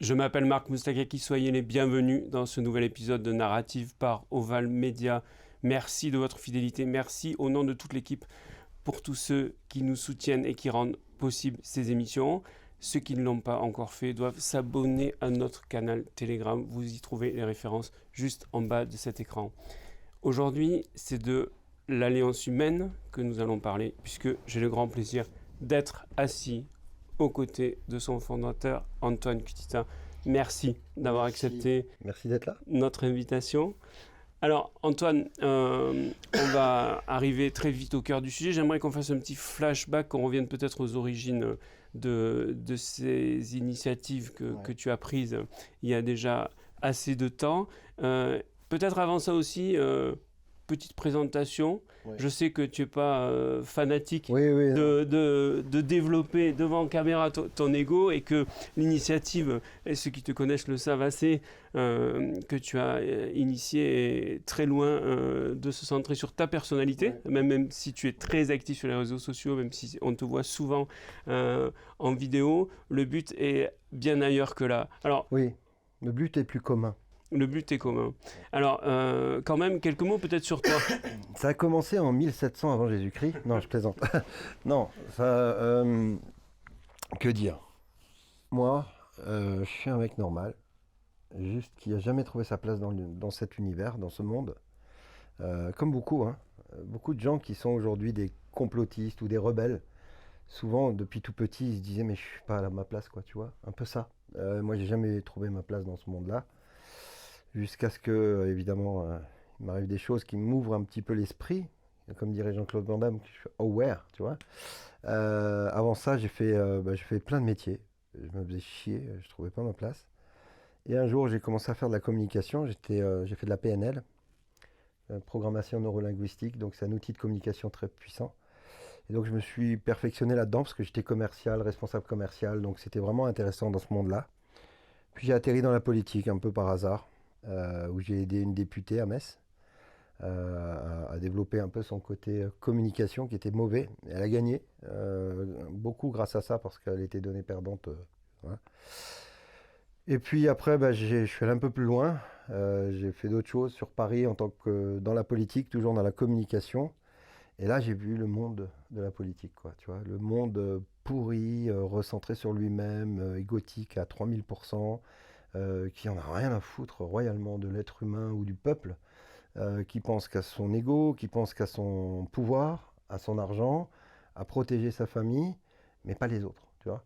Je m'appelle Marc Moustakaki, soyez les bienvenus dans ce nouvel épisode de Narrative par Oval Media. Merci de votre fidélité, merci au nom de toute l'équipe pour tous ceux qui nous soutiennent et qui rendent possible ces émissions. Ceux qui ne l'ont pas encore fait doivent s'abonner à notre canal Telegram. Vous y trouvez les références juste en bas de cet écran. Aujourd'hui, c'est de l'Alliance humaine que nous allons parler, puisque j'ai le grand plaisir d'être assis aux côtés de son fondateur, Antoine Kutita. Merci d'avoir accepté Merci d'être là. Notre invitation. Alors, Antoine, on va arriver très vite au cœur du sujet. J'aimerais qu'on fasse un petit flashback, qu'on revienne peut-être aux origines de ces initiatives que tu as prises il y a déjà assez de temps. Peut-être avant ça aussi, petite présentation. Oui. Je sais que tu n'es pas fanatique de développer devant caméra ton ego et que l'initiative, et ceux qui te connaissent le savent assez, que tu as initié est très loin de se centrer sur ta personnalité, même si tu es très actif sur les réseaux sociaux, même si on te voit souvent en vidéo, le but est bien ailleurs que là. Alors, oui, le but est plus commun. Le but est commun. Alors, quand même, quelques mots peut-être sur toi. Ça a commencé en 1700 avant Jésus-Christ. Non, je plaisante. Non, ça... que dire? Moi, je suis un mec normal, juste qui n'a jamais trouvé sa place dans cet univers, dans ce monde. Comme beaucoup, hein. Beaucoup de gens qui sont aujourd'hui des complotistes ou des rebelles. Souvent, depuis tout petit, ils se disaient « mais je suis pas à ma place, quoi, tu vois ?» Un peu ça. Moi, j'ai jamais trouvé ma place dans ce monde-là. Jusqu'à ce que, évidemment, il m'arrive des choses qui m'ouvrent un petit peu l'esprit. Comme dirait Jean-Claude Van Damme, je suis aware, tu vois. Avant ça, j'ai fait plein de métiers. Je me faisais chier, je trouvais pas ma place. Et un jour, j'ai commencé à faire de la communication. J'ai fait de la PNL, programmation neurolinguistique. Donc, c'est un outil de communication très puissant. Et donc, je me suis perfectionné là-dedans parce que j'étais commercial, responsable commercial. Donc, c'était vraiment intéressant dans ce monde-là. Puis, j'ai atterri dans la politique un peu par hasard. Où j'ai aidé une députée à Metz à développer un peu son côté communication qui était mauvais. Elle a gagné, beaucoup grâce à ça parce qu'elle était donnée perdante. Voilà. Et puis après, je suis allé un peu plus loin. J'ai fait d'autres choses sur Paris en tant que dans la politique, toujours dans la communication. Et là, j'ai vu le monde de la politique, quoi, tu vois, le monde pourri, recentré sur lui-même, égotique à 3000%. Qui en a rien à foutre royalement de l'être humain ou du peuple, qui pense qu'à son ego, qui pense qu'à son pouvoir, à son argent, à protéger sa famille, mais pas les autres, tu vois.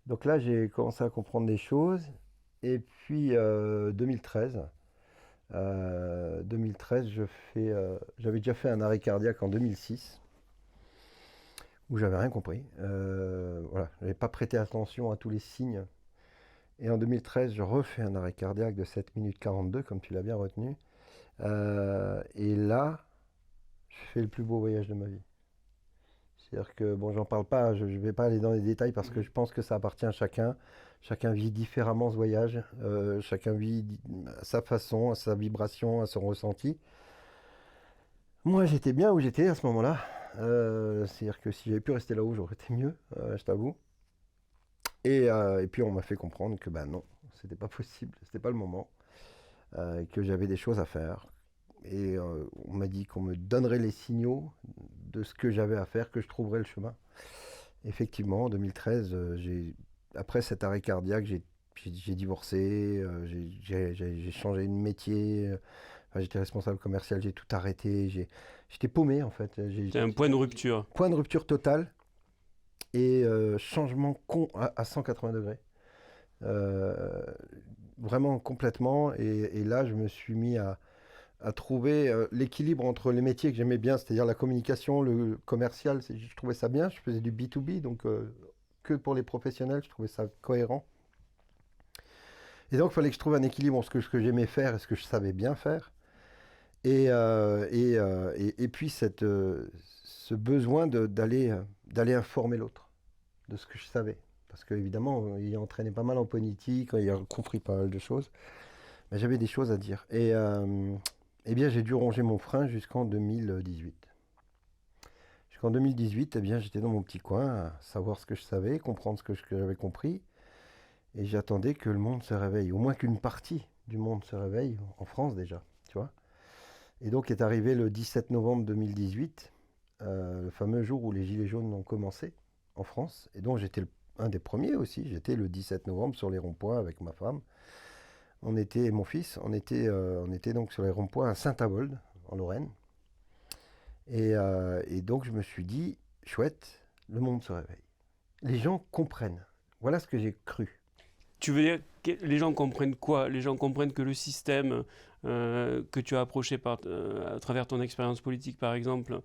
Donc là, j'ai commencé à comprendre des choses. Et puis 2013, j'avais déjà fait un arrêt cardiaque en 2006, où j'avais rien compris. Voilà, j'avais pas prêté attention à tous les signes. Et en 2013, je refais un arrêt cardiaque de 7 minutes 42, comme tu l'as bien retenu. Et là, je fais le plus beau voyage de ma vie. C'est-à-dire que, bon, j'en parle pas, je ne vais pas aller dans les détails parce que je pense que ça appartient à chacun. Chacun vit différemment ce voyage. Chacun vit à sa façon, à sa vibration, à son ressenti. Moi, j'étais bien où j'étais à ce moment-là. C'est-à-dire que si j'avais pu rester là où j'aurais été mieux, je t'avoue. Et puis on m'a fait comprendre que non, c'était pas possible, c'était pas le moment, que j'avais des choses à faire. Et on m'a dit qu'on me donnerait les signaux de ce que j'avais à faire, que je trouverais le chemin. Effectivement, en 2013, après cet arrêt cardiaque, j'ai divorcé, j'ai changé de métier, j'étais responsable commercial, j'ai tout arrêté, j'étais paumé en fait. C'était un point de rupture. Point de rupture total. Et changement à 180 degrés. Vraiment complètement. Et là, je me suis mis à trouver l'équilibre entre les métiers que j'aimais bien, c'est-à-dire la communication, le commercial, je trouvais ça bien. Je faisais du B2B, donc que pour les professionnels, je trouvais ça cohérent. Et donc, il fallait que je trouve un équilibre entre ce que j'aimais faire et ce que je savais bien faire. Et puis, ce besoin d'aller informer l'autre de ce que je savais. Parce qu'évidemment, ayant entraîné pas mal en politique, ayant compris pas mal de choses, j'avais des choses à dire. Et eh bien, j'ai dû ronger mon frein jusqu'en 2018. Jusqu'en 2018, eh bien, j'étais dans mon petit coin, à savoir ce que je savais, comprendre ce que j'avais compris. Et j'attendais que le monde se réveille, au moins qu'une partie du monde se réveille, en France déjà, tu vois. Et donc est arrivé le 17 novembre 2018, le fameux jour où les Gilets jaunes ont commencé en France. Et donc j'étais un des premiers aussi. J'étais le 17 novembre sur les ronds-points avec ma femme. Et mon fils, on était donc sur les ronds-points à Saint-Avold, en Lorraine. Et donc je me suis dit, chouette, le monde se réveille. Les gens comprennent. Voilà ce que j'ai cru. Tu veux dire que les gens comprennent quoi? Les gens comprennent que le système que tu as approché à travers ton expérience politique, par exemple,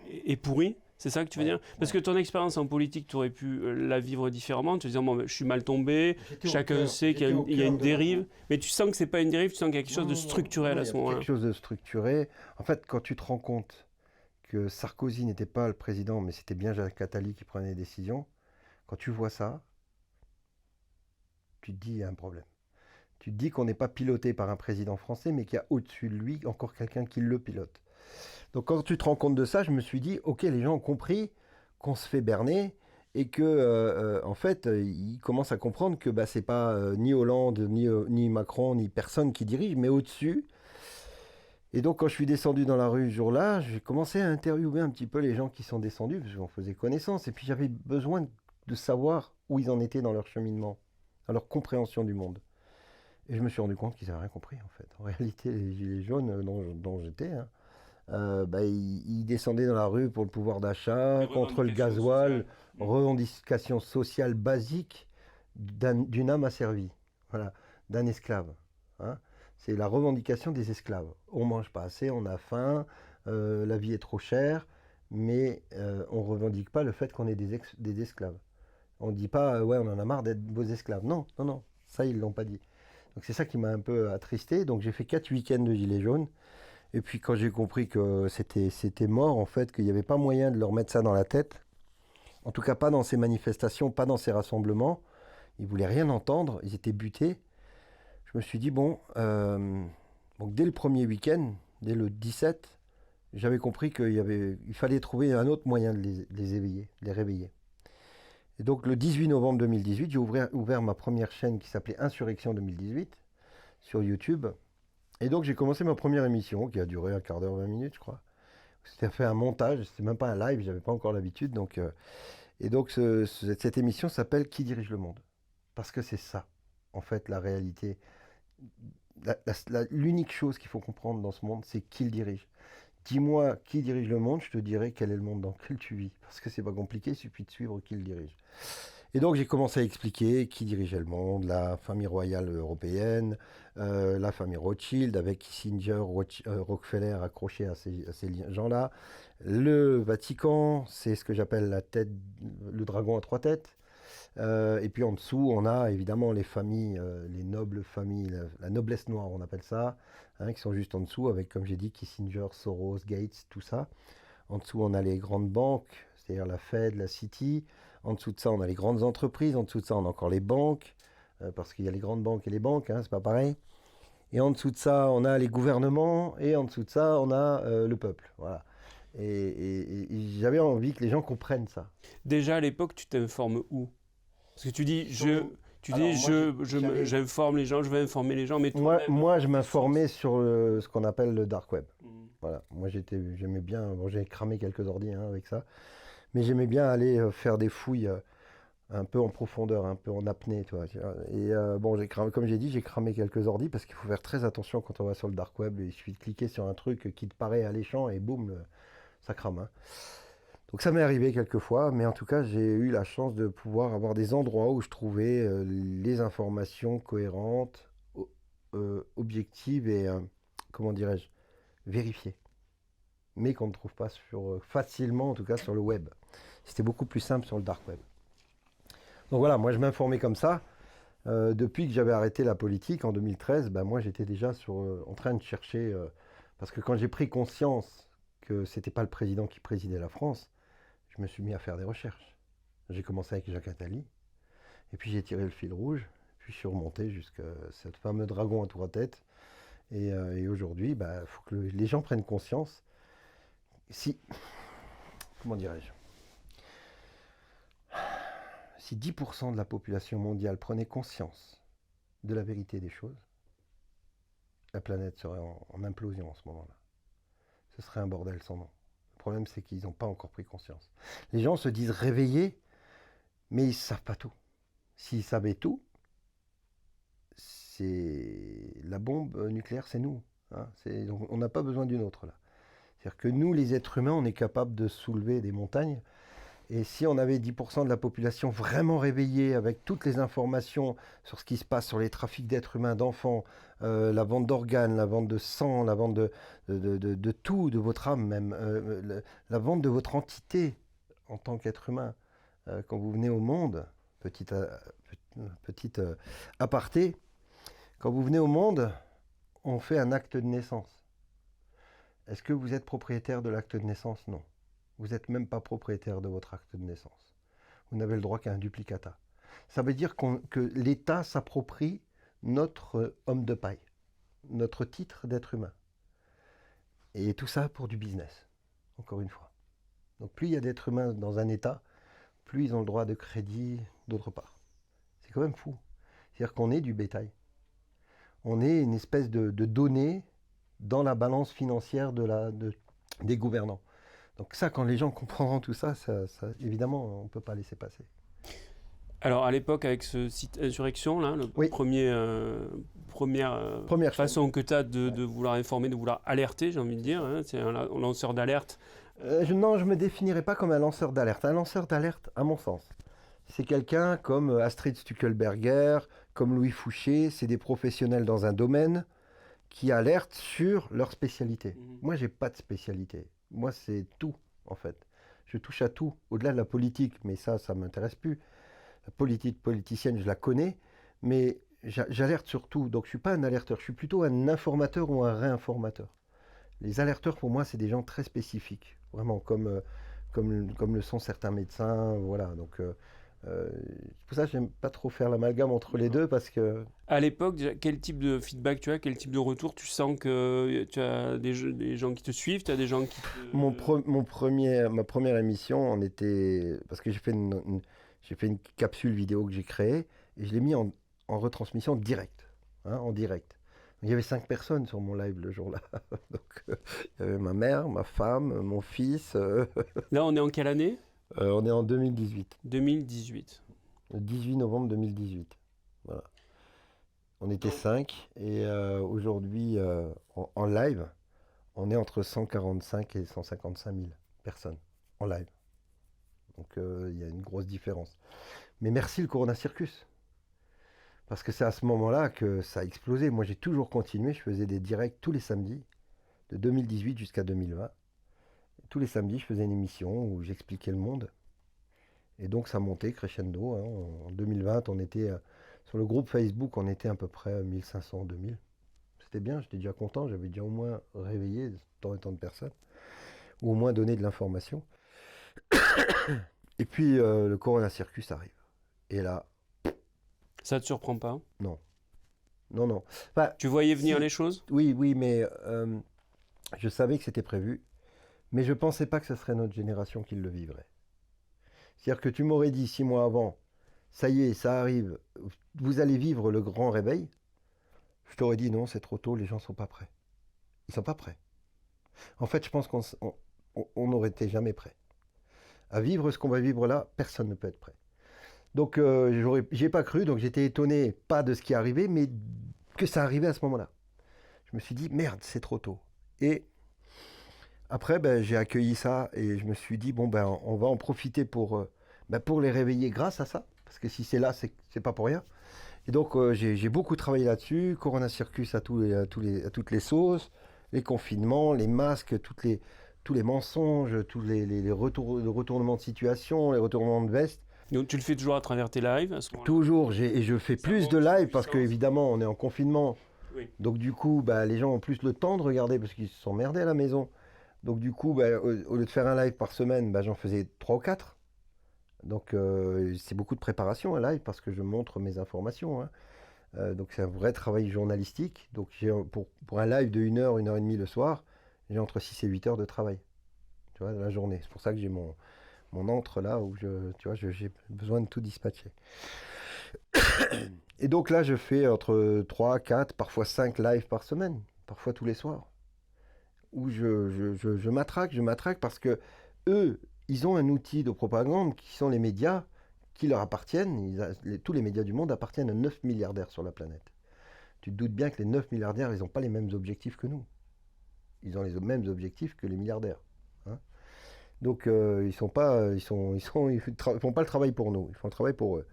est pourri? C'est ça que tu veux dire? Parce que ton expérience en politique, tu aurais pu la vivre différemment, te disant, bon, ben, je suis mal tombé, chacun sait qu'il y a une dérive, mais tu sens que c'est pas une dérive, tu sens qu'il y a quelque chose de structurel à ce moment-là. Quelque chose de structuré. En fait, quand tu te rends compte que Sarkozy n'était pas le président, mais c'était bien Jacques Attali qui prenait les décisions, quand tu vois ça, tu te dis, il y a un problème. Tu te dis qu'on n'est pas piloté par un président français, mais qu'il y a au-dessus de lui encore quelqu'un qui le pilote. Donc quand tu te rends compte de ça, je me suis dit, ok, les gens ont compris qu'on se fait berner et que, en fait, ils commencent à comprendre que bah, c'est pas ni Hollande, ni Macron, ni personne qui dirige, mais au-dessus. Et donc quand je suis descendu dans la rue ce jour-là, j'ai commencé à interviewer un petit peu les gens qui sont descendus, parce qu'on faisait connaissance, et puis j'avais besoin de savoir où ils en étaient dans leur cheminement, dans leur compréhension du monde. Et je me suis rendu compte qu'ils n'avaient rien compris, en fait. En réalité, les gilets jaunes dont j'étais, hein, bah, ils descendaient dans la rue pour le pouvoir d'achat, contre le gasoil, revendication sociale basique d'une âme asservie, voilà, d'un esclave. Hein. C'est la revendication des esclaves. On mange pas assez, on a faim, la vie est trop chère, mais on revendique pas le fait qu'on est des esclaves. On dit pas, ouais, on en a marre d'être vos esclaves. Non, non, non, ça ils l'ont pas dit. Donc c'est ça qui m'a un peu attristé. Donc j'ai fait 4 week-ends de gilets jaunes. Et puis quand j'ai compris que c'était mort, en fait, qu'il n'y avait pas moyen de leur mettre ça dans la tête, en tout cas pas dans ces manifestations, pas dans ces rassemblements, ils voulaient rien entendre, ils étaient butés. Je me suis dit, bon, donc dès le premier week-end, dès le 17, j'avais compris il fallait trouver un autre moyen de les éveiller, de les réveiller. Et donc le 18 novembre 2018, j'ai ouvert ma première chaîne qui s'appelait Insurrection 2018 sur YouTube. Et donc j'ai commencé ma première émission qui a duré un quart d'heure, 20 minutes je crois. C'était fait un montage, c'était même pas un live, j'avais pas encore l'habitude. Et donc cette émission s'appelle Qui dirige le monde? Parce que c'est ça, en fait, la réalité. L'unique chose qu'il faut comprendre dans ce monde, c'est qui le dirige. Dis-moi qui dirige le monde, je te dirai quel est le monde dans lequel tu vis. Parce que c'est pas compliqué, il suffit de suivre qui le dirige. Et donc j'ai commencé à expliquer qui dirigeait le monde, la famille royale européenne, la famille Rothschild avec Kissinger, Rockefeller accrochés à ces gens-là. Le Vatican, c'est ce que j'appelle le dragon à 3 têtes. Et puis en dessous, on a évidemment les familles, les nobles familles, la noblesse noire, on appelle ça, hein, qui sont juste en dessous, avec, comme j'ai dit, Kissinger, Soros, Gates, tout ça. En dessous, on a les grandes banques, c'est-à-dire la Fed, la Citi. En dessous de ça, on a les grandes entreprises. En dessous de ça, on a encore les banques, parce qu'il y a les grandes banques et les banques, hein, c'est pas pareil. Et en dessous de ça, on a les gouvernements. Et en dessous de ça, on a le peuple. Voilà. Et j'avais envie que les gens comprennent ça. Déjà à l'époque, tu t'informes où? Parce que tu dis, j'informe les gens, je vais informer les gens, mais moi, je m'informais sur ce qu'on appelle le dark web. Voilà. Moi, j'aimais bien. Bon, j'ai cramé quelques ordi hein, avec ça, mais j'aimais bien aller faire des fouilles un peu en profondeur, un peu en apnée, tu vois. Et bon, comme j'ai dit, j'ai cramé quelques ordi parce qu'il faut faire très attention quand on va sur le dark web. Il suffit de cliquer sur un truc qui te paraît alléchant et boum, ça crame. Hein. Donc ça m'est arrivé quelques fois, mais en tout cas, j'ai eu la chance de pouvoir avoir des endroits où je trouvais les informations cohérentes, objectives et, comment dirais-je, vérifiées. Mais qu'on ne trouve pas facilement, en tout cas sur le web. C'était beaucoup plus simple sur le dark web. Donc voilà, moi je m'informais comme ça. Depuis que j'avais arrêté la politique en 2013, ben moi j'étais déjà en train de chercher, parce que quand j'ai pris conscience que c'était pas le président qui présidait la France, je me suis mis à faire des recherches. J'ai commencé avec Jacques Attali, et puis j'ai tiré le fil rouge, puis je suis remonté jusqu'à ce fameux dragon à 3 têtes. Et aujourd'hui, il faut que les gens prennent conscience. Comment dirais-je? si 10% de la population mondiale prenait conscience de la vérité des choses, la planète serait en implosion en ce moment-là. Ce serait un bordel sans nom. Le problème, c'est qu'ils n'ont pas encore pris conscience. Les gens se disent réveillés, mais ils ne savent pas tout. S'ils savaient tout, c'est la bombe nucléaire, c'est nous. Hein. Donc, on n'a pas besoin d'une autre là. C'est-à-dire que nous, les êtres humains, on est capable de soulever des montagnes. Et si on avait 10% de la population vraiment réveillée avec toutes les informations sur ce qui se passe sur les trafics d'êtres humains, d'enfants, la vente d'organes, la vente de sang, la vente de tout, de votre âme même, la vente de votre entité en tant qu'être humain, quand vous venez au monde, petite aparté, quand vous venez au monde, on fait un acte de naissance. Est-ce que vous êtes propriétaire de l'acte de naissance? Non. Vous n'êtes même pas propriétaire de votre acte de naissance. Vous n'avez le droit qu'à un duplicata. Ça veut dire que l'État s'approprie notre homme de paille, notre titre d'être humain. Et tout ça pour du business, encore une fois. Donc plus il y a d'êtres humains dans un État, plus ils ont le droit de crédit d'autre part. C'est quand même fou. C'est-à-dire qu'on est du bétail. On est une espèce de données dans la balance financière des gouvernants. Donc ça, quand les gens comprendront tout ça, évidemment, on ne peut pas laisser passer. Alors, à l'époque, avec ce site Insurrection, là, première façon que tu as de vouloir informer, de vouloir alerter, j'ai envie de dire, hein, c'est un lanceur d'alerte. Non, je ne me définirais pas comme un lanceur d'alerte. Un lanceur d'alerte, à mon sens, c'est quelqu'un comme Astrid Stuckelberger, comme Louis Fouché, c'est des professionnels dans un domaine qui alertent sur leur spécialité. Moi, je n'ai pas de spécialité. Moi, c'est tout, en fait. Je touche à tout, au-delà de la politique, mais ça ne m'intéresse plus. La politique politicienne, je la connais, mais j'alerte sur tout. Donc, je ne suis pas un alerteur, je suis plutôt un informateur ou un réinformateur. Les alerteurs, pour moi, c'est des gens très spécifiques, vraiment, comme le sont certains médecins, voilà. Donc, c'est pour ça que j'aime pas trop faire l'amalgame entre les deux, parce que... À l'époque, quel type de feedback tu as, quel type de retour? Tu sens que tu as des gens qui te suivent, tu as des gens qui te... Ma première émission, on était... Parce que j'ai fait une capsule vidéo que j'ai créée, et je l'ai mis en retransmission directe, hein, en direct. Il y avait 5 personnes sur mon live le jour-là. Donc, il y avait ma mère, ma femme, mon fils. Là, on est en quelle année? On est en 2018. 2018. Le 18 novembre 2018. Voilà. On était 5 et aujourd'hui, en live, on est entre 145 et 155 000 personnes en live. Donc il y a une grosse différence. Mais merci le Corona Circus. Parce que c'est à ce moment-là que ça a explosé. Moi, j'ai toujours continué. Je faisais des directs tous les samedis, de 2018 jusqu'à 2020. Tous les samedis, je faisais une émission où j'expliquais le monde. Et donc, ça montait crescendo. Hein. En 2020, on était sur le groupe Facebook, on était à peu près 1500, 2000. C'était bien, j'étais déjà content. J'avais déjà au moins réveillé tant et tant de personnes. Ou au moins donné de l'information. Et puis, le Corona Circus arrive. Et là... Ça te surprend pas? Non. Non, non. Enfin, tu voyais venir les choses? Oui, mais je savais que c'était prévu. Mais je ne pensais pas que ce serait notre génération qui le vivrait. C'est-à-dire que tu m'aurais dit 6 mois avant, ça y est, ça arrive, vous allez vivre le grand réveil. Je t'aurais dit non, c'est trop tôt, les gens ne sont pas prêts. Ils ne sont pas prêts. En fait, je pense qu'on n'aurait été jamais prêts. À vivre ce qu'on va vivre là, personne ne peut être prêt. Donc, j'y ai pas cru, donc j'étais étonné, pas de ce qui arrivait, mais que ça arrivait à ce moment-là. Je me suis dit, merde, c'est trop tôt. Et après, j'ai accueilli ça et je me suis dit, bon, on va en profiter pour les réveiller grâce à ça. Parce que si c'est là, c'est pas pour rien. Et donc, j'ai beaucoup travaillé là-dessus. Corona Circus à toutes les sauces, les confinements, les masques, tous les mensonges, tous les retournements de situation, les retournements de veste. Donc, tu le fais toujours à travers tes lives? Toujours, et je fais plus de lives parce qu'évidemment, on est en confinement. Oui. Donc, du coup, les gens ont plus le temps de regarder parce qu'ils se sont merdés à la maison. Donc du coup, au lieu de faire un live par semaine, j'en faisais 3 ou 4. Donc c'est beaucoup de préparation un live parce que je montre mes informations. Hein. Donc c'est un vrai travail journalistique. Donc pour un live de 1 heure, 1 heure et demie le soir, j'ai entre 6 et 8 heures de travail. Tu vois, la journée. C'est pour ça que j'ai mon antre là où j'ai besoin de tout dispatcher. Et donc là, je fais entre 3, 4, parfois 5 lives par semaine, parfois tous les soirs, où je m'attraque parce que eux, ils ont un outil de propagande qui sont les médias qui leur appartiennent. Tous les médias du monde appartiennent à 9 milliardaires sur la planète. Tu te doutes bien que les 9 milliardaires, ils n'ont pas les mêmes objectifs que nous. Ils ont les mêmes objectifs que les milliardaires. Hein. Donc ils font pas le travail pour nous, ils font le travail pour eux.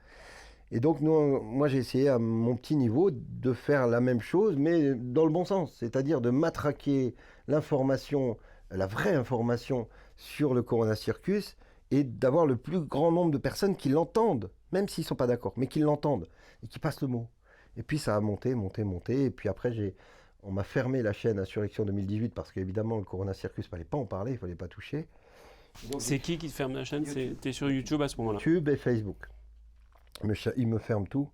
Et donc moi j'ai essayé à mon petit niveau de faire la même chose, mais dans le bon sens, c'est-à-dire de matraquer l'information, la vraie information sur le Corona Circus et d'avoir le plus grand nombre de personnes qui l'entendent, même s'ils ne sont pas d'accord, mais qui l'entendent et qui passent le mot. Et puis ça a monté, et puis après on m'a fermé la chaîne Insurrection 2018 parce qu'évidemment le Corona Circus, il ne fallait pas en parler, il ne fallait pas toucher. Donc, c'est qui te ferme la chaîne? T'es sur YouTube à ce moment-là? YouTube et Facebook. Ils me ferment tout.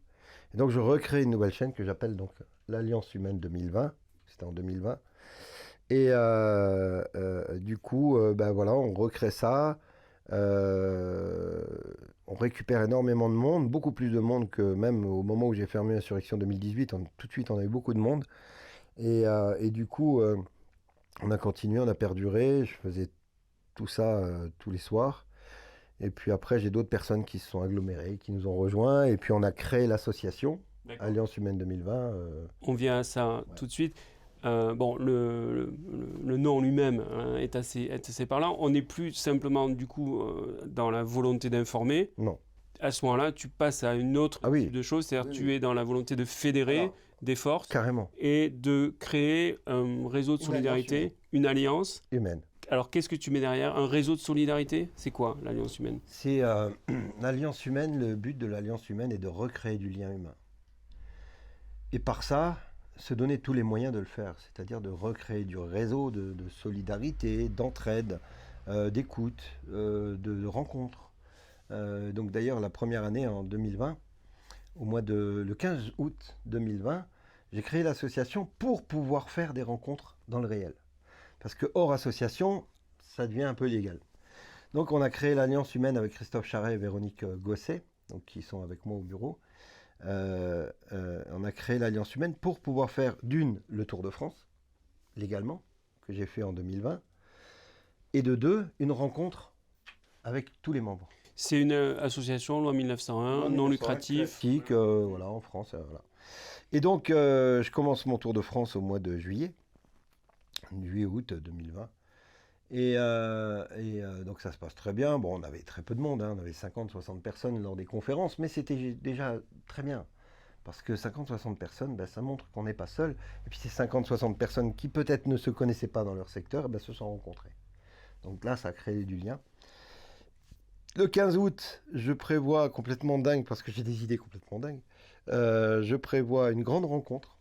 Et donc je recrée une nouvelle chaîne que j'appelle donc l'Alliance Humaine 2020. C'était en 2020. Et du coup, voilà, on recrée ça. On récupère énormément de monde, beaucoup plus de monde que même au moment où j'ai fermé Insurrection 2018. Tout de suite, on a eu beaucoup de monde. Et du coup, on a continué, on a perduré. Je faisais tout ça tous les soirs. Et puis après, j'ai d'autres personnes qui se sont agglomérées, qui nous ont rejoints. Et puis on a créé l'association Alliance Humaine 2020. On vient à ça tout de suite. Bon, le nom lui-même est assez parlant. On n'est plus simplement, du coup, dans la volonté d'informer. Non. À ce moment-là, tu passes à une autre type de chose. C'est-à-dire tu es dans la volonté de fédérer des forces. Carrément. Et de créer un réseau de solidarité, une alliance humaine. Alors, qu'est-ce que tu mets derrière? Un réseau de solidarité? C'est quoi l'Alliance Humaine? C'est l'Alliance Humaine, le but de l'Alliance Humaine est de recréer du lien humain. Et par ça, se donner tous les moyens de le faire, c'est-à-dire de recréer du réseau de solidarité, d'entraide, d'écoute, de rencontres. Donc d'ailleurs, la première année, en 2020, le 15 août 2020, j'ai créé l'association pour pouvoir faire des rencontres dans le réel. Parce que hors association, ça devient un peu illégal. Donc on a créé l'Alliance Humaine avec Christophe Charret et Véronique Gosset, donc, qui sont avec moi au bureau. On a créé l'Alliance Humaine pour pouvoir faire le Tour de France, légalement, que j'ai fait en 2020, et de 2, une rencontre avec tous les membres. C'est une association, loi 1901, non lucrative. Classique, voilà, en France. Voilà. Et donc, je commence mon Tour de France au mois de juillet-août 2020. Et donc ça se passe très bien. Bon, on avait très peu de monde, on avait 50-60 personnes lors des conférences, mais c'était déjà très bien. Parce que 50-60 personnes, ça montre qu'on n'est pas seul. Et puis ces 50-60 personnes qui peut-être ne se connaissaient pas dans leur secteur, se sont rencontrées. Donc là, ça a créé du lien. Le 15 août, je prévois, complètement dingue, parce que j'ai des idées complètement dingues, je prévois une grande rencontre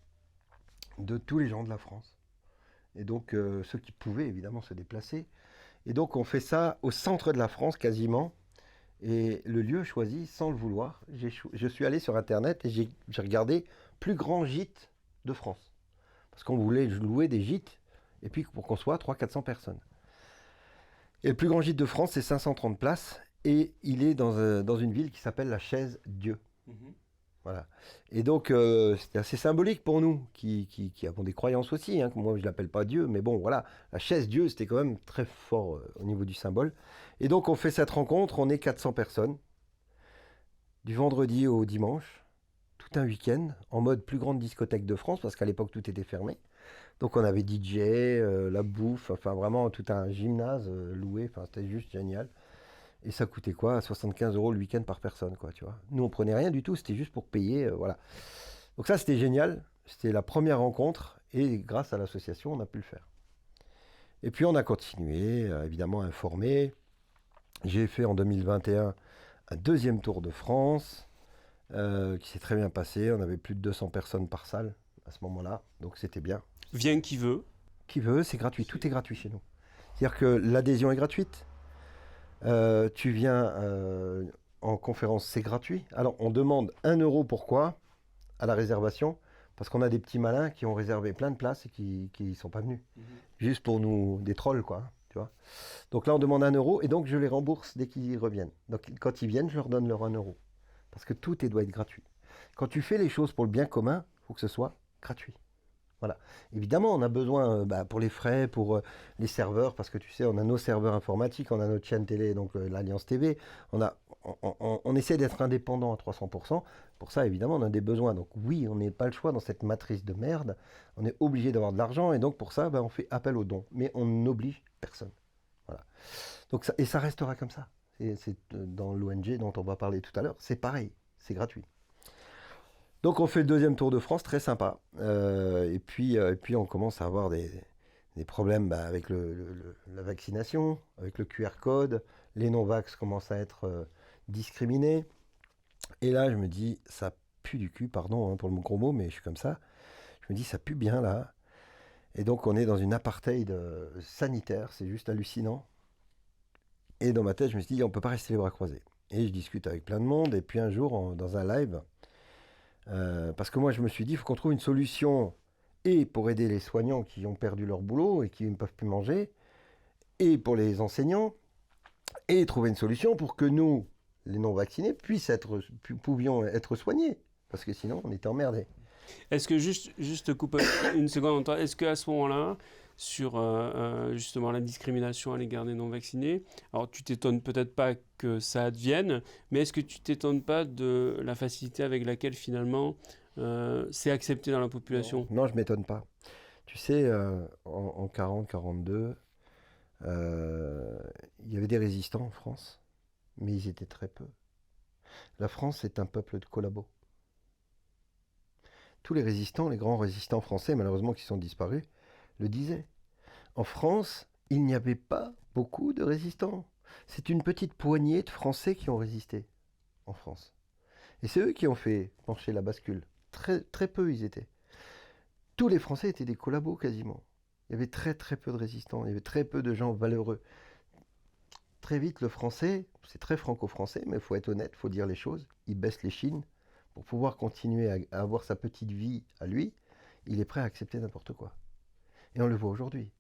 de tous les gens de la France. Et donc, ceux qui pouvaient évidemment se déplacer. Et donc, on fait ça au centre de la France quasiment. Et le lieu choisi, sans le vouloir, je suis allé sur Internet et j'ai regardé plus grand gîte de France. Parce qu'on voulait louer des gîtes, et puis pour qu'on soit 300-400 personnes. Et le plus grand gîte de France, c'est 530 places. Et il est dans une ville qui s'appelle la Chaise-Dieu. Voilà. Et donc, c'était assez symbolique pour nous, qui avons des croyances aussi. Moi, je ne l'appelle pas Dieu, mais bon, voilà. La Chaise-Dieu, c'était quand même très fort au niveau du symbole. Et donc, on fait cette rencontre, on est 400 personnes, du vendredi au dimanche, tout un week-end, en mode plus grande discothèque de France, parce qu'à l'époque, tout était fermé. Donc, on avait DJ, la bouffe, enfin vraiment tout un gymnase loué, enfin, c'était juste génial. Et ça coûtait quoi? 75 € le week-end par personne, quoi, tu vois. Nous, on prenait rien du tout, c'était juste pour payer, voilà. Donc ça, c'était génial. C'était la première rencontre, et grâce à l'association, on a pu le faire. Et puis, on a continué, évidemment, à informer. J'ai fait en 2021 un deuxième Tour de France, qui s'est très bien passé. On avait plus de 200 personnes par salle à ce moment-là, donc c'était bien. Viens qui veut. Qui veut, c'est gratuit, tout est gratuit chez nous. C'est-à-dire que l'adhésion est gratuite. Tu viens en conférence, c'est gratuit. Alors, on demande 1 € pourquoi à la réservation? Parce qu'on a des petits malins qui ont réservé plein de places et qui ne sont pas venus. Juste pour nous, des trolls, quoi. tu vois. Donc là, on demande 1 € et donc je les rembourse dès qu'ils reviennent. Donc quand ils viennent, je leur donne leur 1 €. Parce que tout doit être gratuit. Quand tu fais les choses pour le bien commun, il faut que ce soit gratuit. Voilà. Évidemment, on a besoin pour les frais, pour les serveurs, parce que tu sais, on a nos serveurs informatiques, on a notre chaîne télé, donc l'Alliance TV. On essaie d'être indépendant à 300%. Pour ça, évidemment, on a des besoins. Donc oui, on n'est pas le choix dans cette matrice de merde. On est obligé d'avoir de l'argent et donc pour ça, on fait appel aux dons. Mais on n'oblige personne. Voilà. Donc et ça restera comme ça. C'est dans l'ONG dont on va parler tout à l'heure. C'est pareil, c'est gratuit. Donc on fait le deuxième Tour de France, très sympa. Et puis on commence à avoir des problèmes avec la vaccination, avec le QR code. Les non-vax commencent à être discriminés. Et là, je me dis, ça pue du cul, pardon pour le gros mot, mais je suis comme ça. Je me dis, ça pue bien là. Et donc on est dans une apartheid sanitaire, c'est juste hallucinant. Et dans ma tête, je me suis dit, on ne peut pas rester les bras croisés. Et je discute avec plein de monde. Et puis un jour, dans un live, parce que moi, je me suis dit, il faut qu'on trouve une solution et pour aider les soignants qui ont perdu leur boulot et qui ne peuvent plus manger, et pour les enseignants, et trouver une solution pour que nous, les non-vaccinés, pouvions être soignés. Parce que sinon, on était emmerdés. Est-ce que, juste te coupe une seconde, est-ce qu'à ce moment-là, sur justement la discrimination à l'égard des non-vaccinés, alors tu t'étonnes peut-être pas que ça advienne, mais est-ce que tu t'étonnes pas de la facilité avec laquelle finalement c'est accepté dans la population? Non, je m'étonne pas. Tu sais, en 40-42, il y avait des résistants en France, mais ils étaient très peu. La France est un peuple de collabos. Tous les résistants, les grands résistants français, malheureusement qui sont disparus, le disaient. En France, il n'y avait pas beaucoup de résistants. C'est une petite poignée de Français qui ont résisté en France. Et c'est eux qui ont fait pencher la bascule. Très, très peu ils étaient. Tous les Français étaient des collabos quasiment. Il y avait très très peu de résistants, il y avait très peu de gens valeureux. Très vite, le français, c'est très franco-français, mais il faut être honnête, il faut dire les choses. Il baisse les chines pour pouvoir continuer à avoir sa petite vie à lui. Il est prêt à accepter n'importe quoi. Et on le voit aujourd'hui.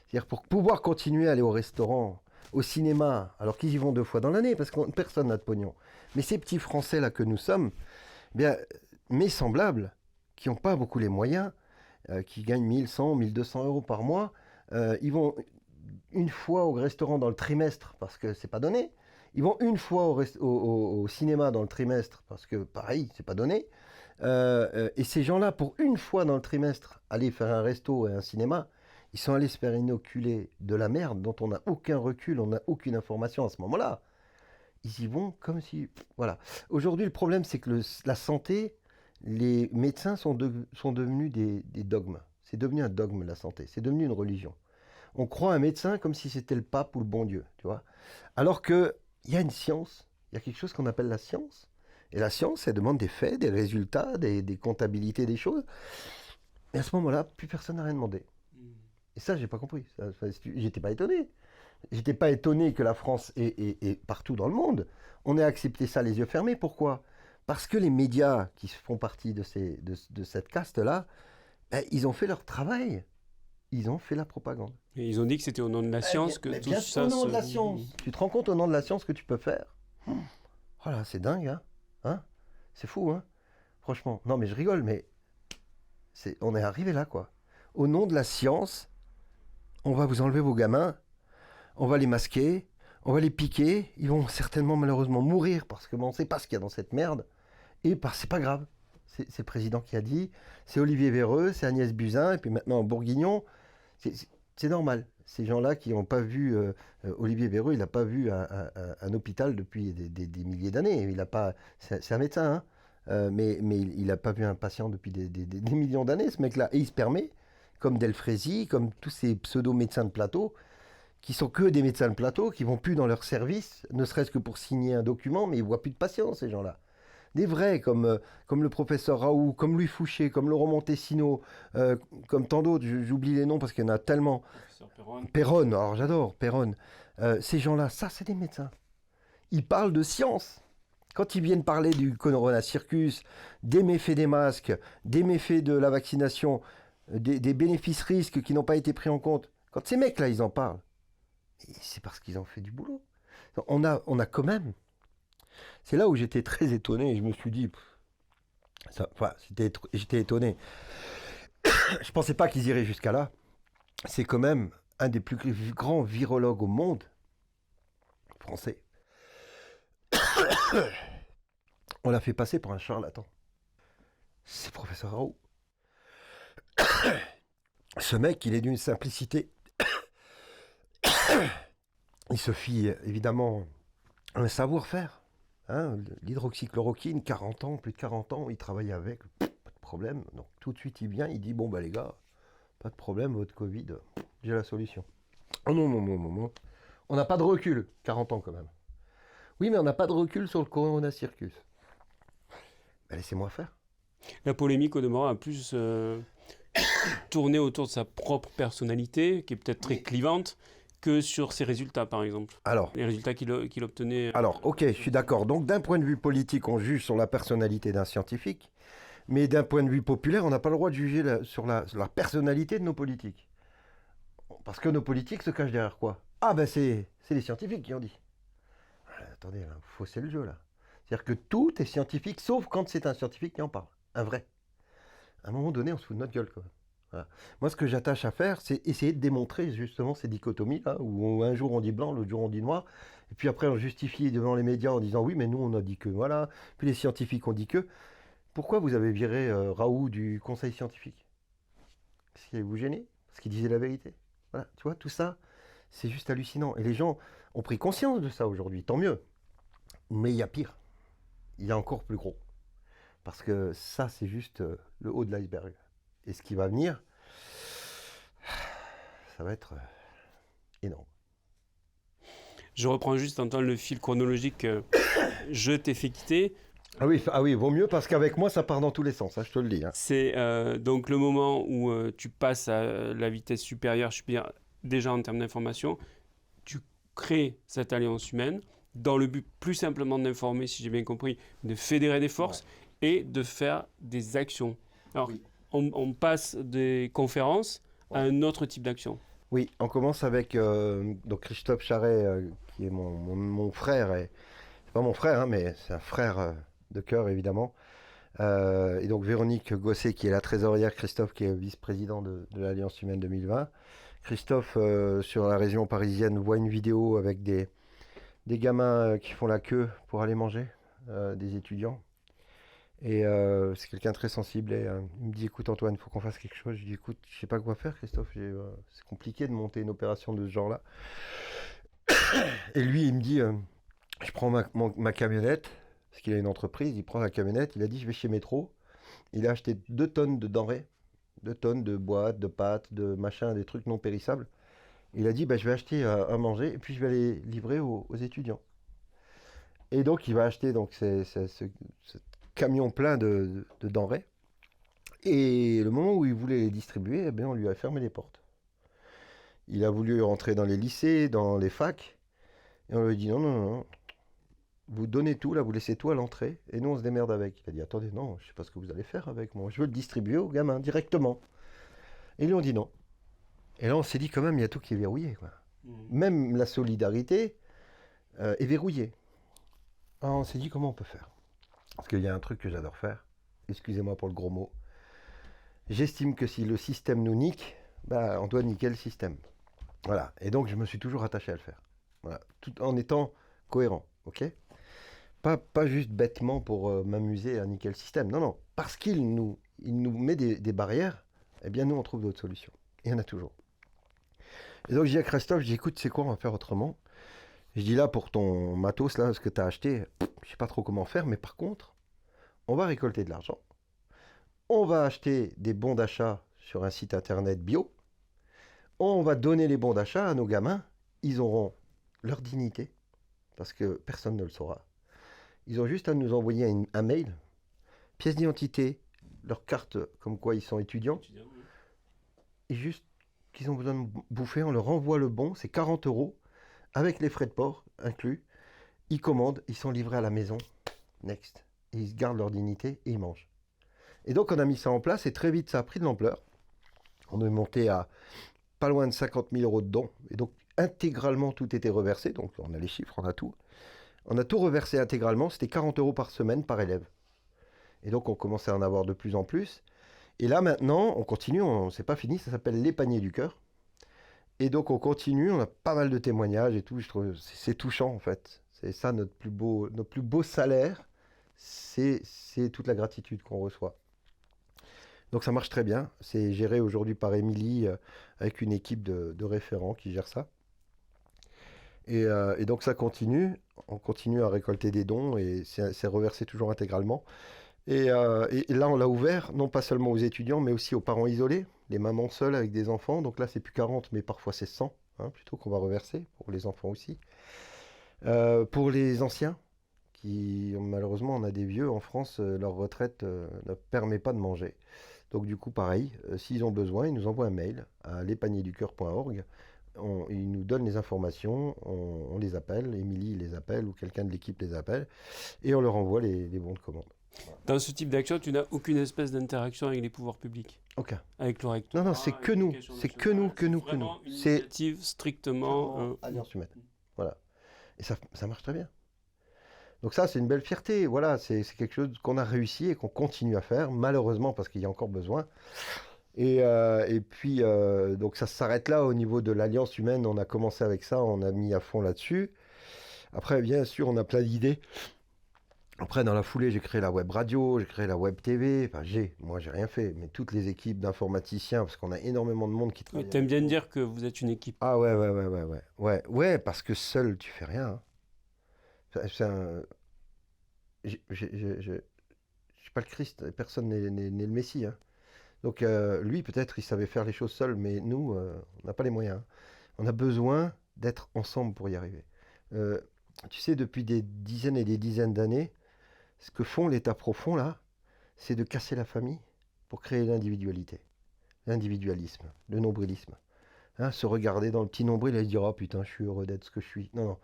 C'est-à-dire pour pouvoir continuer à aller au restaurant, au cinéma, alors qu'ils y vont 2 fois dans l'année, parce que personne n'a de pognon. Mais ces petits Français là que nous sommes, mes semblables, qui n'ont pas beaucoup les moyens, qui gagnent 1100, 1200 € par mois, ils vont une fois au restaurant dans le trimestre, parce que c'est pas donné. Ils vont une fois au cinéma dans le trimestre, parce que pareil, c'est pas donné. Et ces gens-là, pour une fois dans le trimestre, aller faire un resto et un cinéma, ils sont allés se faire inoculer de la merde dont on n'a aucun recul, on n'a aucune information à ce moment-là. Ils y vont comme si... Voilà. Aujourd'hui, le problème, c'est que la santé, les médecins sont devenus des dogmes. C'est devenu un dogme, la santé. C'est devenu une religion. On croit un médecin comme si c'était le pape ou le bon Dieu, tu vois. Alors qu'il y a une science, il y a quelque chose qu'on appelle la science. Et la science, elle demande des faits, des résultats, des comptabilités, des choses. Et à ce moment-là, plus personne n'a rien demandé. Et ça, j'ai pas compris. J'étais pas étonné. J'étais pas étonné que la France et partout dans le monde, on ait accepté ça les yeux fermés. Pourquoi? Parce que les médias qui font partie de cette caste-là, ils ont fait leur travail. Ils ont fait la propagande. Et ils ont dit que c'était au nom de la science que tout ça... Au nom de la science. Tu te rends compte au nom de la science que tu peux faire? Voilà, c'est dingue, hein, c'est fou, hein. Franchement. Non, mais je rigole, mais on est arrivé là, quoi. Au nom de la science, on va vous enlever vos gamins, on va les masquer, on va les piquer, ils vont certainement malheureusement mourir parce que on ne sait pas ce qu'il y a dans cette merde, et c'est pas grave. C'est le président qui a dit, c'est Olivier Véreux, c'est Agnès Buzyn, et puis maintenant Bourguignon. C'est normal. Ces gens-là qui n'ont pas vu... Olivier Véreux, il n'a pas vu un hôpital depuis des milliers d'années. C'est un médecin, hein, mais il n'a pas vu un patient depuis des millions d'années, ce mec-là. Et il se permet, comme Delfrézy, comme tous ces pseudo-médecins de plateau, qui sont que des médecins de plateau, qui vont plus dans leur service, ne serait-ce que pour signer un document, mais ils ne voient plus de patients, ces gens-là. Des vrais, comme le professeur Raoult, comme Louis Fouché, comme Laurent Montesinos, comme tant d'autres, j'oublie les noms parce qu'il y en a tellement. Perron, alors j'adore Perron. Ces gens-là, ça c'est des médecins. Ils parlent de science. Quand ils viennent parler du Corona Circus, des méfaits des masques, des méfaits de la vaccination, des bénéfices-risques qui n'ont pas été pris en compte, quand ces mecs-là, ils en parlent, Et c'est parce qu'ils ont fait du boulot. On a quand même... C'est là où j'étais très étonné et je me suis dit... j'étais étonné. Je pensais pas qu'ils iraient jusqu'à là. C'est quand même un des plus grands virologues au monde, français. On l'a fait passer pour un charlatan. C'est professeur Raoult. Ce mec, il est d'une simplicité. Il se fie évidemment un savoir-faire. Hein, l'hydroxychloroquine, 40 ans, plus de 40 ans, il travaille avec, pas de problème. Donc tout de suite, il vient, il dit, bon, bah les gars, pas de problème, votre Covid, j'ai la solution. Oh non, non, non, non, non. On n'a pas de recul, 40 ans quand même. Oui, mais on n'a pas de recul sur le Corona Circus. Ben, laissez-moi faire. La polémique, au demeurant, a plus tourné autour de sa propre personnalité, qui est peut-être très clivante, que sur ses résultats, par exemple. Alors, les résultats qu'il obtenait. Alors, ok, je suis d'accord. Donc, d'un point de vue politique, on juge sur la personnalité d'un scientifique, mais d'un point de vue populaire, on n'a pas le droit de juger sur la personnalité de nos politiques. Parce que nos politiques se cachent derrière quoi? Ah ben c'est les scientifiques qui ont dit. Attendez, là, vous faussez le jeu là. C'est-à-dire que tout est scientifique, sauf quand c'est un scientifique qui en parle. Un vrai. À un moment donné, on se fout de notre gueule quand même. Voilà. Moi, ce que j'attache à faire, c'est essayer de démontrer justement ces dichotomies là, où un jour on dit blanc, l'autre jour on dit noir, et puis après on justifie devant les médias en disant oui, mais nous on a dit que voilà, puis les scientifiques ont dit que. Pourquoi vous avez viré Raoult du conseil scientifique? Parce qu'il vous gênait? Parce qu'il disait la vérité? Voilà, tu vois, tout ça, c'est juste hallucinant. Et les gens ont pris conscience de ça aujourd'hui, tant mieux. Mais il y a pire. Il y a encore plus gros. Parce que ça, c'est juste le haut de l'iceberg. Et ce qui va venir, ça va être énorme. Je reprends juste, Antoine, le fil chronologique que je t'ai fait quitter. Ah oui, vaut mieux parce qu'avec moi, ça part dans tous les sens, hein, je te le dis. Hein. C'est donc le moment où tu passes à la vitesse supérieure, déjà en termes d'information. Tu crées cette alliance humaine dans le but plus simplement d'informer, si j'ai bien compris, de fédérer des forces et de faire des actions. Alors, on passe des conférences à un autre type d'action. Oui, on commence avec donc Christophe Charret, qui est mon frère. C'est pas mon frère, hein, mais c'est un frère de cœur, évidemment. Et donc Véronique Gosset, qui est la trésorière, Christophe, qui est vice-président de l'Alliance Humaine 2020. Christophe, sur la région parisienne, voit une vidéo avec des gamins qui font la queue pour aller manger, des étudiants. Et c'est quelqu'un de très sensible. Et il me dit, écoute Antoine, il faut qu'on fasse quelque chose. Je lui dis, écoute, je sais pas quoi faire, Christophe. C'est compliqué de monter une opération de ce genre-là. Et lui, il me dit, je prends ma camionnette, parce qu'il a une entreprise, il prend la camionnette, il a dit, je vais chez Métro. Il a acheté 2 tonnes de denrées, 2 tonnes de boîtes, de pâtes, de machin, des trucs non périssables. Il a dit, bah, je vais acheter à manger et puis je vais les livrer aux étudiants. Et donc, il va acheter donc, ce camion plein de denrées. Et le moment où il voulait les distribuer, eh bien, on lui a fermé les portes. Il a voulu rentrer dans les lycées, dans les facs. Et on lui a dit, non, non, non, vous donnez tout, là, vous laissez tout à l'entrée. Et nous, on se démerde avec. Il a dit, attendez, non, je ne sais pas ce que vous allez faire avec moi. Je veux le distribuer aux gamins, directement. Et ils lui ont dit non. Et là, on s'est dit, quand même, il y a tout qui est verrouillé, quoi. Même la solidarité est verrouillée. Alors, on s'est dit, comment on peut faire? Parce qu'il y a un truc que j'adore faire. Excusez-moi pour le gros mot. J'estime que si le système nous nique, bah, on doit niquer le système. Voilà. Et donc, je me suis toujours attaché à le faire. Voilà. Tout en étant cohérent. Ok? Pas juste bêtement pour m'amuser à niquer le système. Non, non. Parce qu'il nous met des barrières, eh bien, nous, on trouve d'autres solutions. Il y en a toujours. Et donc, je dis à Christophe, je dis, écoute, c'est quoi, on va faire autrement. Je dis là, pour ton matos, là, ce que tu as acheté, je sais pas trop comment faire, mais par contre, on va récolter de l'argent. On va acheter des bons d'achat sur un site internet bio. On va donner les bons d'achat à nos gamins. Ils auront leur dignité, parce que personne ne le saura. Ils ont juste à nous envoyer un mail, pièce d'identité, leur carte comme quoi ils sont étudiants, et juste qu'ils ont besoin de bouffer, on leur envoie le bon, c'est 40 €, avec les frais de port inclus. Ils commandent, ils sont livrés à la maison, next. Et ils gardent leur dignité et ils mangent. Et donc on a mis ça en place et très vite ça a pris de l'ampleur. On est monté à pas loin de 50 000 € de dons. Et donc intégralement tout était reversé, donc on a les chiffres, on a tout. On a tout reversé intégralement, c'était 40 € par semaine par élève. Et donc on commençait à en avoir de plus en plus. Et là maintenant, on continue, c'est pas fini, ça s'appelle les paniers du cœur. Et donc on continue, on a pas mal de témoignages et tout, je trouve c'est touchant en fait. C'est ça notre plus beau salaire, c'est toute la gratitude qu'on reçoit. Donc ça marche très bien, c'est géré aujourd'hui par Émilie avec une équipe de référents qui gère ça. Et donc ça continue, on continue à récolter des dons et c'est reversé toujours intégralement. Et là, on l'a ouvert, non pas seulement aux étudiants, mais aussi aux parents isolés, les mamans seules avec des enfants. Donc là, c'est plus 40, mais parfois c'est 100, hein, plutôt qu'on va reverser, pour les enfants aussi. Pour les anciens, qui malheureusement, on a des vieux en France, leur retraite ne permet pas de manger. Donc du coup, pareil, s'ils ont besoin, ils nous envoient un mail à lespaniersducoeur.org. Ils nous donnent les informations, on les appelle, Émilie les appelle ou quelqu'un de l'équipe les appelle, et on leur envoie les bons de commande. Dans ce type d'action, tu n'as aucune espèce d'interaction avec les pouvoirs publics, Aucun. avec le rectorat. Non, c'est que nous. C'est que nous. Vraiment une C'est initiative strictement Alliance Humaine. Voilà. Et ça marche très bien. Donc ça, c'est une belle fierté. Voilà, c'est quelque chose qu'on a réussi et qu'on continue à faire, malheureusement, parce qu'il y a encore besoin. Et puis, donc ça s'arrête là au niveau de l'Alliance Humaine. On a commencé avec ça, on a mis à fond là-dessus. Après, bien sûr, on a plein d'idées. Après, dans la foulée, j'ai créé la web radio, j'ai créé la web TV. Enfin, moi, j'ai rien fait, mais toutes les équipes d'informaticiens, parce qu'on a énormément de monde qui travaille. T'aimes bien dire que vous êtes une équipe. Ah ouais, parce que seul, tu fais rien. C'est un... Je suis pas le Christ, personne n'est le Messie. Hein. Donc lui, peut-être, il savait faire les choses seul, mais nous, on n'a pas les moyens. Hein. On a besoin d'être ensemble pour y arriver. Tu sais, depuis des dizaines et des dizaines d'années, ce que font l'État profond, là, c'est de casser la famille pour créer l'individualité, l'individualisme, le nombrilisme. Hein, se regarder dans le petit nombril et dire « Oh putain, je suis heureux d'être ce que je suis ». Non, non.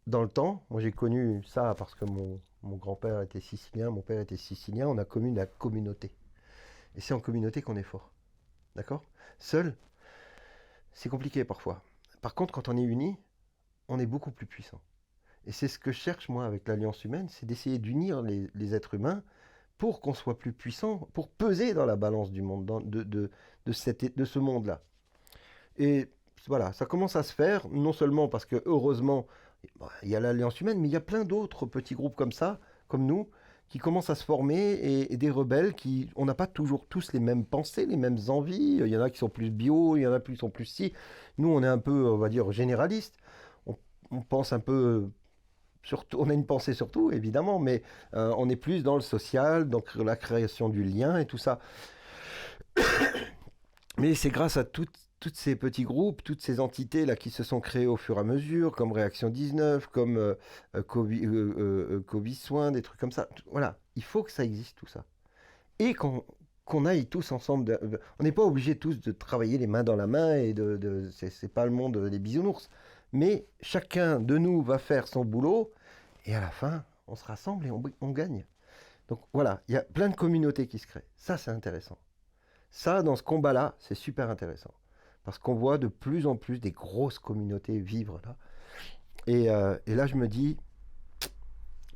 Dans le temps, moi j'ai connu ça parce que mon grand-père était sicilien, mon père était sicilien, on a connu la communauté. Et c'est en communauté qu'on est fort. D'accord ? Seul, c'est compliqué parfois. Par contre, quand on est unis, on est beaucoup plus puissant. Et c'est ce que je cherche, moi, avec l'Alliance Humaine, c'est d'essayer d'unir les êtres humains pour qu'on soit plus puissant, pour peser dans la balance du monde, de ce monde-là. Et voilà, ça commence à se faire, non seulement parce que, heureusement, il y a l'Alliance Humaine, mais il y a plein d'autres petits groupes comme ça, comme nous, qui commencent à se former, et des rebelles on n'a pas toujours tous les mêmes pensées, les mêmes envies. Il y en a qui sont plus bio, il y en a qui sont plus si. Nous, on est un peu, on va dire, généralistes. On pense un peu... Surtout, on a une pensée sur tout, évidemment, mais on est plus dans le social, donc la création du lien et tout ça. Mais c'est grâce à tous ces petits groupes, toutes ces entités-là qui se sont créées au fur et à mesure, comme Réaction 19, comme Covid Soin, des trucs comme ça. Voilà, il faut que ça existe tout ça. Et qu'on aille tous ensemble. On n'est pas obligés tous de travailler les mains dans la main, et c'est pas le monde des bisounours. Mais chacun de nous va faire son boulot, et à la fin, on se rassemble et on gagne. Donc voilà, il y a plein de communautés qui se créent. Ça, c'est intéressant. Ça, dans ce combat-là, c'est super intéressant. Parce qu'on voit de plus en plus des grosses communautés vivre là. Et là, je me dis,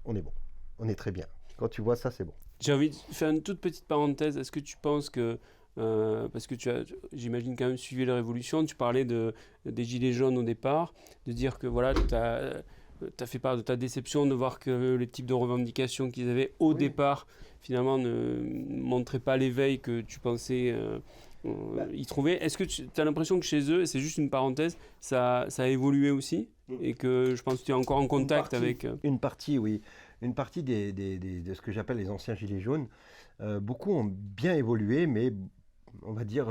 on est bon. On est très bien. Quand tu vois ça, c'est bon. J'ai envie de faire une toute petite parenthèse. Est-ce que tu penses que, parce que tu as, j'imagine, quand même suivi la Révolution, tu parlais des Gilets jaunes au départ, de dire que voilà, tu as fait part de ta déception de voir que les types de revendications qu'ils avaient au départ, finalement, ne montraient pas l'éveil que tu pensais y trouver. Est-ce que tu as l'impression que chez eux, et c'est juste une parenthèse, ça a évolué aussi et que je pense que tu es encore en contact avec... Une partie, oui. Une partie de ce que j'appelle les anciens Gilets jaunes, beaucoup ont bien évolué, mais on va dire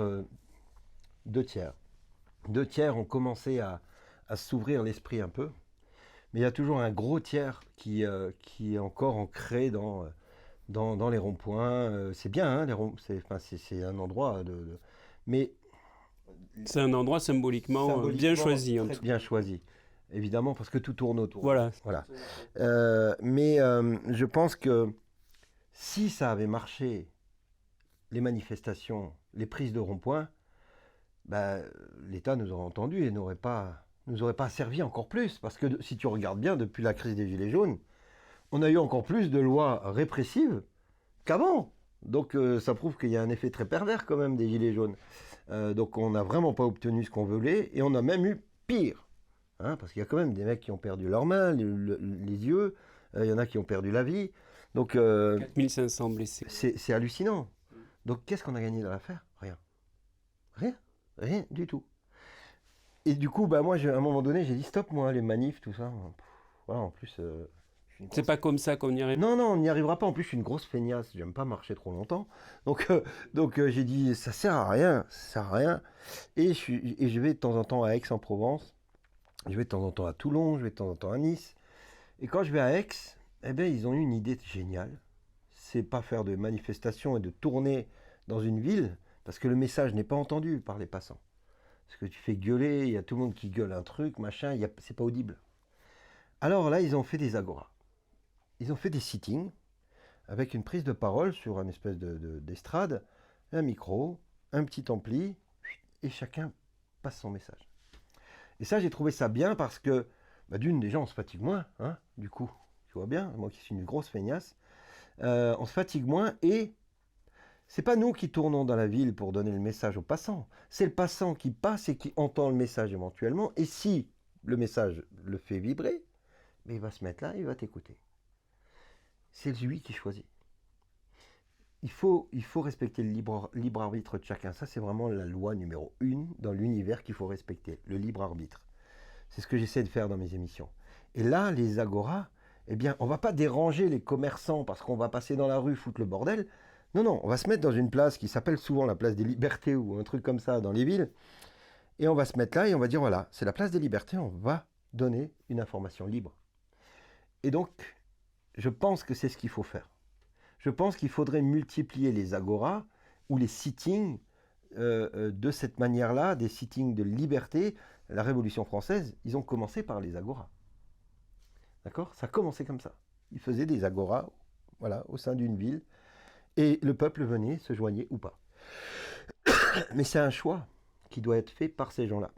2 tiers. 2 tiers ont commencé à s'ouvrir l'esprit un peu, mais il y a toujours un gros tiers qui est encore ancré dans les ronds-points. C'est bien, hein, c'est un endroit mais c'est un endroit symboliquement bien choisi. Très bien choisi, évidemment, parce que tout tourne autour. Voilà. Mais je pense que si ça avait marché, les manifestations, les prises de rond-point, l'État nous aurait entendus et n'aurait pas nous aurait pas servi encore plus. Parce que si tu regardes bien, depuis la crise des Gilets jaunes, on a eu encore plus de lois répressives qu'avant. Donc ça prouve qu'il y a un effet très pervers quand même des Gilets jaunes. Donc on n'a vraiment pas obtenu ce qu'on voulait et on a même eu pire. Hein, parce qu'il y a quand même des mecs qui ont perdu leurs mains, les yeux, il y en a qui ont perdu la vie. Donc 4500 blessés. c'est hallucinant. Donc qu'est-ce qu'on a gagné dans l'affaire? Rien. Rien du tout. Et du coup, bah, moi, à un moment donné, j'ai dit stop, moi, les manifs, tout ça. Voilà, en plus. C'est pas comme ça qu'on y arrive. Non, on n'y arrivera pas. En plus, je suis une grosse feignasse. J'aime pas marcher trop longtemps. Donc, j'ai dit ça sert à rien. Ça sert à rien. Et je vais de temps en temps à Aix-en-Provence. Je vais de temps en temps à Toulon. Je vais de temps en temps à Nice. Et quand je vais à Aix, eh bien, ils ont eu une idée géniale. C'est pas faire de manifestations et de tourner dans une ville, parce que le message n'est pas entendu par les passants. Parce que tu fais gueuler, il y a tout le monde qui gueule un truc, machin, c'est pas audible. Alors là, ils ont fait des agoras. Ils ont fait des sittings, avec une prise de parole sur une espèce d'estrade, un micro, un petit ampli, et chacun passe son message. Et ça, j'ai trouvé ça bien parce que, d'une, déjà, on se fatigue moins, hein, du coup, tu vois bien, moi qui suis une grosse feignasse, on se fatigue moins et c'est pas nous qui tournons dans la ville pour donner le message aux passants. C'est le passant qui passe et qui entend le message éventuellement. Et si le message le fait vibrer, mais il va se mettre là, il va t'écouter. C'est lui qui choisit. Il faut respecter le libre arbitre de chacun. Ça, c'est vraiment la loi numéro 1 dans l'univers qu'il faut respecter, le libre arbitre. C'est ce que j'essaie de faire dans mes émissions. Et là, les agoras, eh bien, on va pas déranger les commerçants parce qu'on va passer dans la rue foutre le bordel. Non, on va se mettre dans une place qui s'appelle souvent la place des Libertés ou un truc comme ça dans les villes. Et on va se mettre là et on va dire voilà, c'est la place des Libertés, on va donner une information libre. Et donc, je pense que c'est ce qu'il faut faire. Je pense qu'il faudrait multiplier les agoras ou les sittings de cette manière-là, des sittings de liberté. La Révolution française, ils ont commencé par les agoras. D'accord? Ça a commencé comme ça. Ils faisaient des agoras, voilà, au sein d'une ville, et le peuple venait, se joignait ou pas. Mais c'est un choix qui doit être fait par ces gens-là.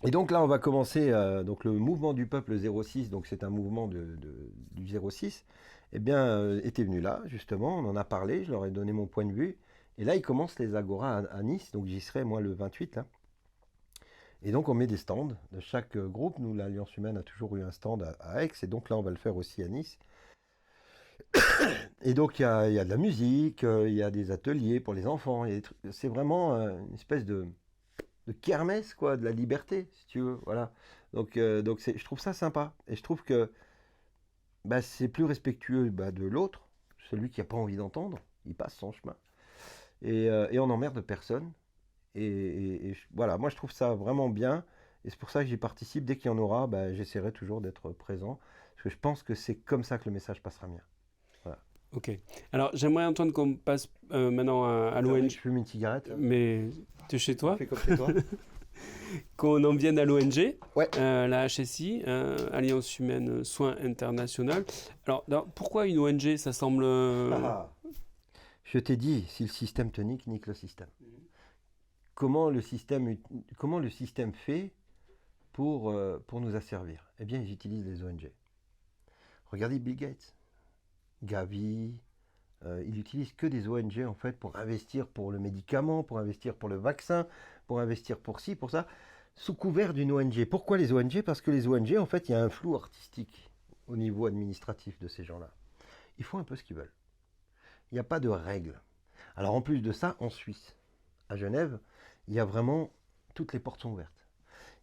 Et donc là, on va commencer donc le mouvement du peuple 06, donc c'est un mouvement du 06, eh bien, était venu là, justement, on en a parlé, je leur ai donné mon point de vue, et là, ils commencent les agoras à Nice, donc j'y serai, moi, le 28, là. Et donc, on met des stands de chaque groupe. Nous, l'Alliance Humaine a toujours eu un stand à Aix, et donc là, on va le faire aussi à Nice. Et donc, il y a de la musique, il y a des ateliers pour les enfants, c'est vraiment une espèce de kermesse, quoi, de la liberté, si tu veux, voilà. Donc je trouve ça sympa, et je trouve que c'est plus respectueux de l'autre, celui qui n'a pas envie d'entendre, il passe son chemin, et on n'emmerde personne, et voilà, moi je trouve ça vraiment bien, et c'est pour ça que j'y participe, dès qu'il y en aura, j'essaierai toujours d'être présent, parce que je pense que c'est comme ça que le message passera bien. Voilà. Ok. Alors, j'aimerais, Antoine, qu'on passe maintenant à l'ONG. Je fume une cigarette. Mais tu es chez toi. Fais comme chez toi. Qu'on en vienne à l'ONG, ouais. La HSI, Alliance Humaine Soins International. Alors, pourquoi une ONG? Ça semble... Je t'ai dit, si le système te nique le système. Comment le système fait pour nous asservir? Eh bien, ils utilisent les ONG. Regardez Bill Gates. Gavi, il n'utilise que des ONG en fait pour investir pour le médicament, pour investir pour le vaccin, pour investir pour ci, pour ça, sous couvert d'une ONG. Pourquoi les ONG? Parce que les ONG, en fait, il y a un flou artistique au niveau administratif de ces gens-là. Ils font un peu ce qu'ils veulent. Il n'y a pas de règles. Alors en plus de ça, en Suisse, à Genève, il y a vraiment toutes les portes sont ouvertes.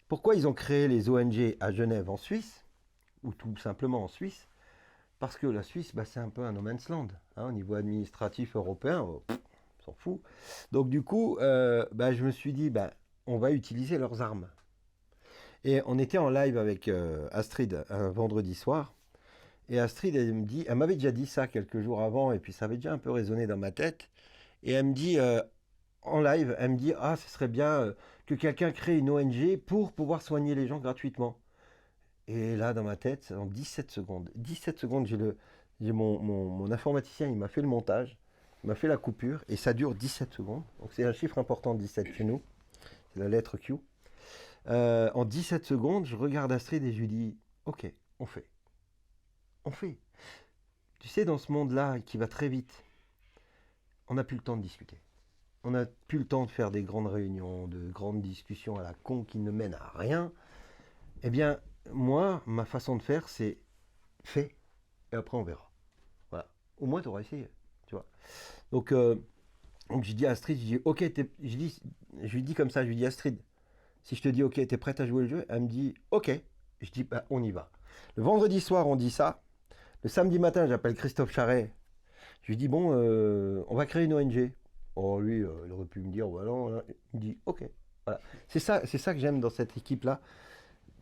Pourquoi ils ont créé les ONG à Genève en Suisse, ou tout simplement en Suisse? Parce que la Suisse, c'est un peu un no man's land. Hein, au niveau administratif européen, on s'en fout. Donc du coup, je me suis dit, on va utiliser leurs armes. Et on était en live avec Astrid un vendredi soir. Et Astrid, elle m'avait déjà dit ça quelques jours avant, et puis ça avait déjà un peu résonné dans ma tête. Et elle me dit, en live, elle me dit, ce serait bien que quelqu'un crée une ONG pour pouvoir soigner les gens gratuitement. Et là, dans ma tête, en 17 secondes, j'ai mon informaticien, il m'a fait le montage, il m'a fait la coupure, et ça dure 17 secondes. Donc c'est un chiffre important, 17 chez nous, c'est la lettre Q. En 17 secondes, je regarde Astrid et je lui dis, ok, on fait. On fait. Tu sais, dans ce monde-là qui va très vite, on n'a plus le temps de discuter. On n'a plus le temps de faire des grandes réunions, de grandes discussions à la con qui ne mènent à rien. Eh bien, moi, ma façon de faire, c'est fais et après on verra. Voilà. Au moins, tu auras essayé. Tu vois. Donc je dis à Astrid, je dis, ok, je lui dis comme ça, je lui dis Astrid, si je te dis ok, t'es prête à jouer le jeu? Elle me dit ok. Je dis bah, on y va. Le vendredi soir, on dit ça. Le samedi matin, j'appelle Christophe Charret. Je lui dis bon, on va créer une ONG. Oh lui, il aurait pu me dire voilà. Il me dit ok. Voilà. C'est ça que j'aime dans cette équipe-là.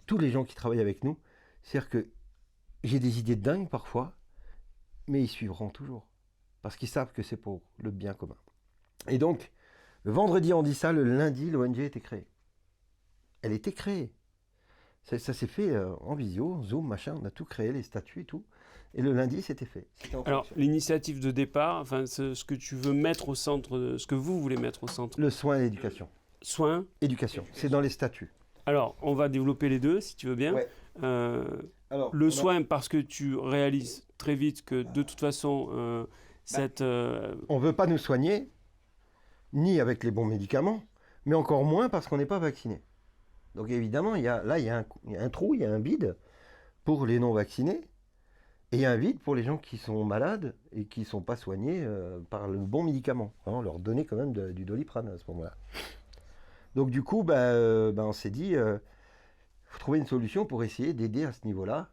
Tous les gens qui travaillent avec nous, c'est-à-dire que j'ai des idées dingues parfois, mais ils suivront toujours parce qu'ils savent que c'est pour le bien commun. Et donc, le vendredi, on dit ça. Le lundi, l'ONG était créée. Elle était créée. Ça s'est fait en visio, Zoom, machin, on a tout créé, les statuts et tout. Et le lundi, c'était fait. Alors, l'initiative de départ, enfin, ce que tu veux mettre au centre, ce que vous voulez mettre au centre. Le soin et l'éducation. Soin. Éducation, c'est dans les statuts. Alors, on va développer les deux, si tu veux bien. Ouais. Alors, le soin, parce que tu réalises très vite que de toute façon, on ne veut pas nous soigner, ni avec les bons médicaments, mais encore moins parce qu'on n'est pas vacciné. Donc évidemment, il y a un trou, il y a un vide pour les non-vaccinés, et il y a un vide pour les gens qui sont malades et qui ne sont pas soignés par le bon médicament. On leur donnait quand même du Doliprane à ce moment-là. Donc du coup, on s'est dit, il faut trouver une solution pour essayer d'aider à ce niveau-là,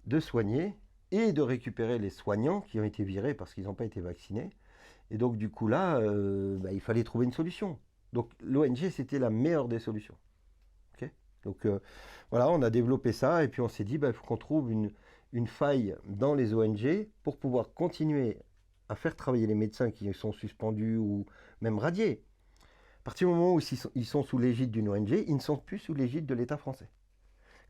de soigner et de récupérer les soignants qui ont été virés parce qu'ils n'ont pas été vaccinés. Et donc du coup là, il fallait trouver une solution. Donc l'ONG, c'était la meilleure des solutions. Donc voilà, on a développé ça et puis on s'est dit, il faut qu'on trouve une faille dans les ONG pour pouvoir continuer à faire travailler les médecins qui sont suspendus ou même radiés. À partir du moment où ils sont sous l'égide d'une ONG, ils ne sont plus sous l'égide de l'État français.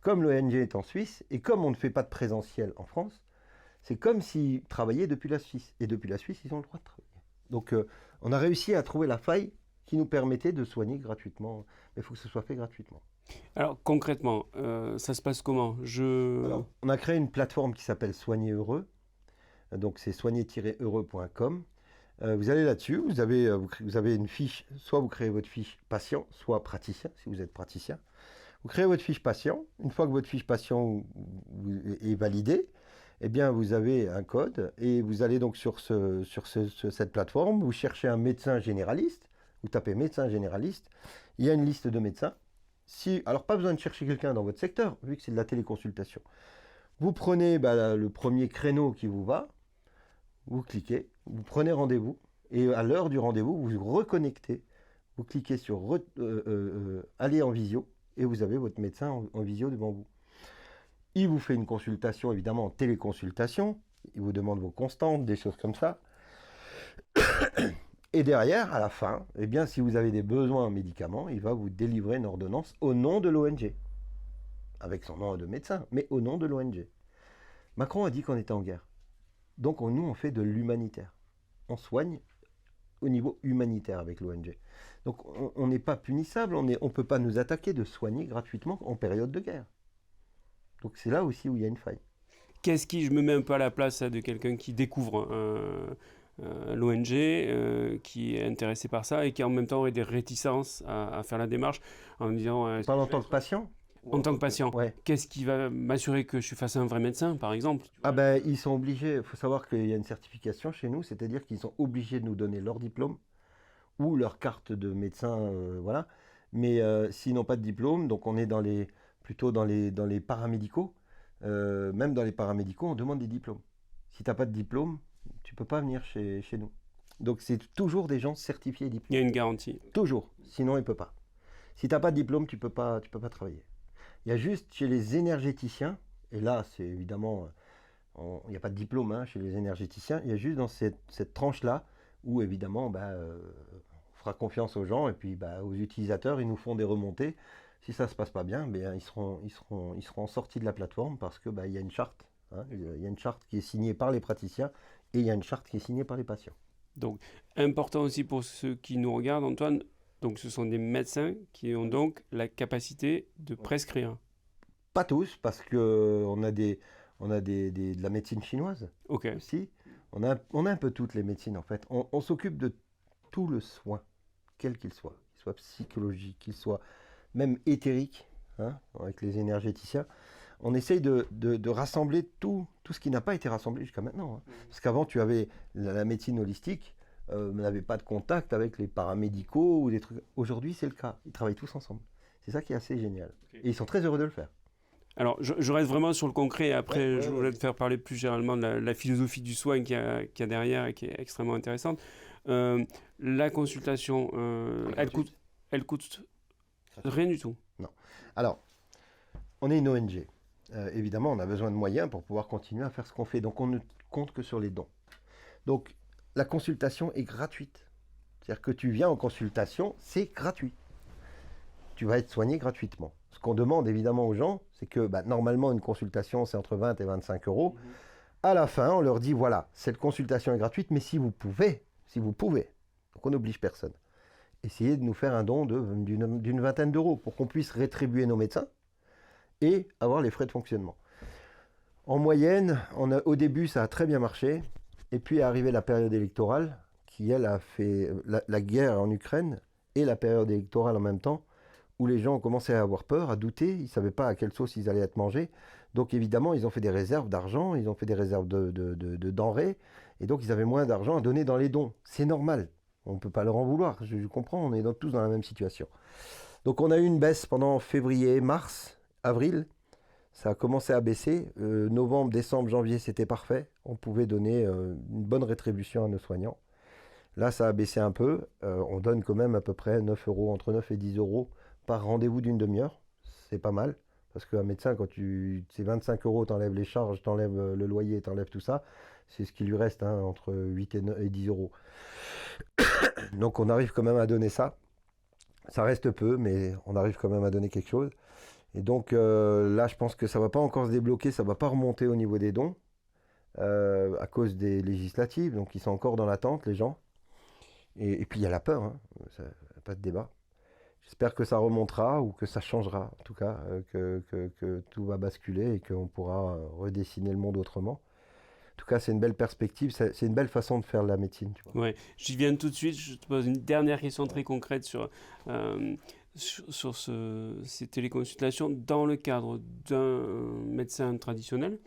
Comme l'ONG est en Suisse et comme on ne fait pas de présentiel en France, c'est comme s'ils travaillaient depuis la Suisse. Et depuis la Suisse, ils ont le droit de travailler. Donc on a réussi à trouver la faille qui nous permettait de soigner gratuitement. Mais il faut que ce soit fait gratuitement. Alors concrètement, ça se passe comment? Alors, on a créé une plateforme qui s'appelle Soigner Heureux. Donc c'est soigner-heureux.com. Vous allez là-dessus, vous avez une fiche, soit vous créez votre fiche patient, soit praticien, si vous êtes praticien. Vous créez votre fiche patient. Une fois que votre fiche patient est validée, eh bien vous avez un code et vous allez donc sur cette plateforme, vous cherchez un médecin généraliste, vous tapez médecin généraliste, il y a une liste de médecins. Alors pas besoin de chercher quelqu'un dans votre secteur, vu que c'est de la téléconsultation. Vous prenez le premier créneau qui vous va, vous cliquez, vous prenez rendez-vous, et à l'heure du rendez-vous, vous vous reconnectez, vous cliquez sur aller en visio, et vous avez votre médecin en visio devant vous. Il vous fait une consultation, évidemment en téléconsultation, il vous demande vos constantes, des choses comme ça. Et derrière, à la fin, eh bien, si vous avez des besoins en médicaments, il va vous délivrer une ordonnance au nom de l'ONG. Avec son nom de médecin, mais au nom de l'ONG. Macron a dit qu'on était en guerre. Donc nous, on fait de l'humanitaire. On soigne au niveau humanitaire avec l'ONG. Donc on n'est pas punissable, on ne peut pas nous attaquer de soigner gratuitement en période de guerre. Donc c'est là aussi où il y a une faille. Je me mets un peu à la place de quelqu'un qui découvre l'ONG, qui est intéressé par ça et qui en même temps aurait des réticences à faire la démarche en me disant... Pas en tant que patient ? En tant que patient, ouais. Qu'est-ce qui va m'assurer que je suis face à un vrai médecin, par exemple? Ils sont obligés, il faut savoir qu'il y a une certification chez nous, c'est-à-dire qu'ils sont obligés de nous donner leur diplôme ou leur carte de médecin, voilà. Mais s'ils n'ont pas de diplôme, donc on est plutôt dans les paramédicaux, même dans les paramédicaux, on demande des diplômes. Si tu n'as pas de diplôme, tu ne peux pas venir chez nous. Donc c'est toujours des gens certifiés et diplômés. Il y a une garantie. Toujours, sinon ils ne peuvent pas. Si tu n'as pas de diplôme, tu ne peux pas travailler. Il y a juste chez les énergéticiens, et là c'est évidemment, il n'y a pas de diplôme chez les énergéticiens, il y a juste dans cette tranche-là où évidemment on fera confiance aux gens et puis aux utilisateurs, ils nous font des remontées. Si ça ne se passe pas bien, ils seront sortis de la plateforme parce que il y a une charte. Il y a une charte qui est signée par les praticiens et il y a une charte qui est signée par les patients. Donc important aussi pour ceux qui nous regardent, Antoine, Donc ce sont des médecins qui ont donc la capacité de prescrire. Pas tous, parce qu'on a de la médecine chinoise Ok. aussi. On a un peu toutes les médecines en fait. On s'occupe de tout le soin, quel qu'il soit psychologique, qu'il soit même éthérique, hein, avec les énergéticiens. On essaye de rassembler tout ce qui n'a pas été rassemblé jusqu'à maintenant. Hein. Parce qu'avant, tu avais la médecine holistique, n'avait pas de contact avec les paramédicaux ou des trucs. Aujourd'hui, c'est le cas. Ils travaillent tous ensemble. C'est ça qui est assez génial. Okay. Et ils sont très heureux de le faire. Alors, je reste vraiment sur le concret. Et après, je voudrais te faire parler plus généralement de la philosophie du soin qu'il y a derrière et qui est extrêmement intéressante. La consultation, elle coûte rien du tout. Non. Alors, on est une ONG. Évidemment, on a besoin de moyens pour pouvoir continuer à faire ce qu'on fait. Donc, on ne compte que sur les dons. Donc, la consultation est gratuite. C'est-à-dire que tu viens en consultation, c'est gratuit. Tu vas être soigné gratuitement. Ce qu'on demande évidemment aux gens, c'est que normalement, une consultation, c'est entre 20 et 25 euros. À la fin, on leur dit, voilà, cette consultation est gratuite, mais si vous pouvez, donc on n'oblige personne, essayez de nous faire un don d'une vingtaine d'euros pour qu'on puisse rétribuer nos médecins et avoir les frais de fonctionnement. En moyenne, au début, ça a très bien marché. Et puis est arrivée la période électorale, qui, elle, a fait la guerre en Ukraine et la période électorale en même temps, où les gens ont commencé à avoir peur, à douter. Ils ne savaient pas à quelle sauce ils allaient être mangés. Donc, évidemment, ils ont fait des réserves d'argent, ils ont fait des réserves de denrées. Et donc, ils avaient moins d'argent à donner dans les dons. C'est normal. On ne peut pas leur en vouloir. Je comprends, on est tous dans la même situation. Donc, on a eu une baisse pendant février, mars, avril. Ça a commencé à baisser. Novembre, décembre, janvier, c'était parfait. On pouvait donner une bonne rétribution à nos soignants. Là, ça a baissé un peu. On donne quand même à peu près 9 euros, entre 9 et 10 euros par rendez-vous d'une demi-heure. C'est pas mal. Parce qu'un médecin, quand c'est 25 euros, t'enlèves les charges, t'enlèves le loyer, t'enlèves tout ça. C'est ce qui lui reste, hein, entre 8 et 10 euros. Donc, on arrive quand même à donner ça. Ça reste peu, mais on arrive quand même à donner quelque chose. Et donc là, je pense que ça ne va pas encore se débloquer, ça ne va pas remonter au niveau des dons à cause des législatives. Donc ils sont encore dans l'attente, les gens. Et puis il y a la peur, hein. Ça, pas de débat. J'espère que ça remontera ou que ça changera, en tout cas, que tout va basculer et qu'on pourra redessiner le monde autrement. En tout cas, c'est une belle perspective, c'est une belle façon de faire la médecine. Tu vois. Ouais, j'y viens tout de suite. Je te pose une dernière question très concrète sur ces téléconsultations dans le cadre d'un médecin traditionnel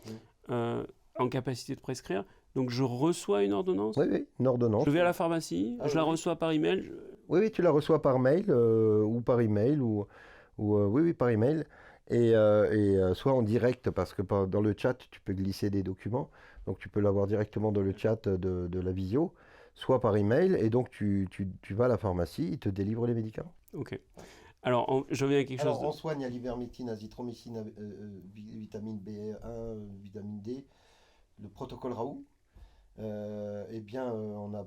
en capacité de prescrire. Donc je reçois une ordonnance. Oui, une ordonnance. Je vais à la pharmacie, je la reçois par email. Oui, tu la reçois par mail ou par email oui, par email et soit en direct parce que dans le chat tu peux glisser des documents, donc tu peux l'avoir directement dans le chat de la visio, soit par email et donc tu vas à la pharmacie, ils te délivrent les médicaments. Ok. Alors, je reviens à quelque chose. On soigne à l'ivermectine, azithromycine, vitamine B1, vitamine D, le protocole Raoult. On n'a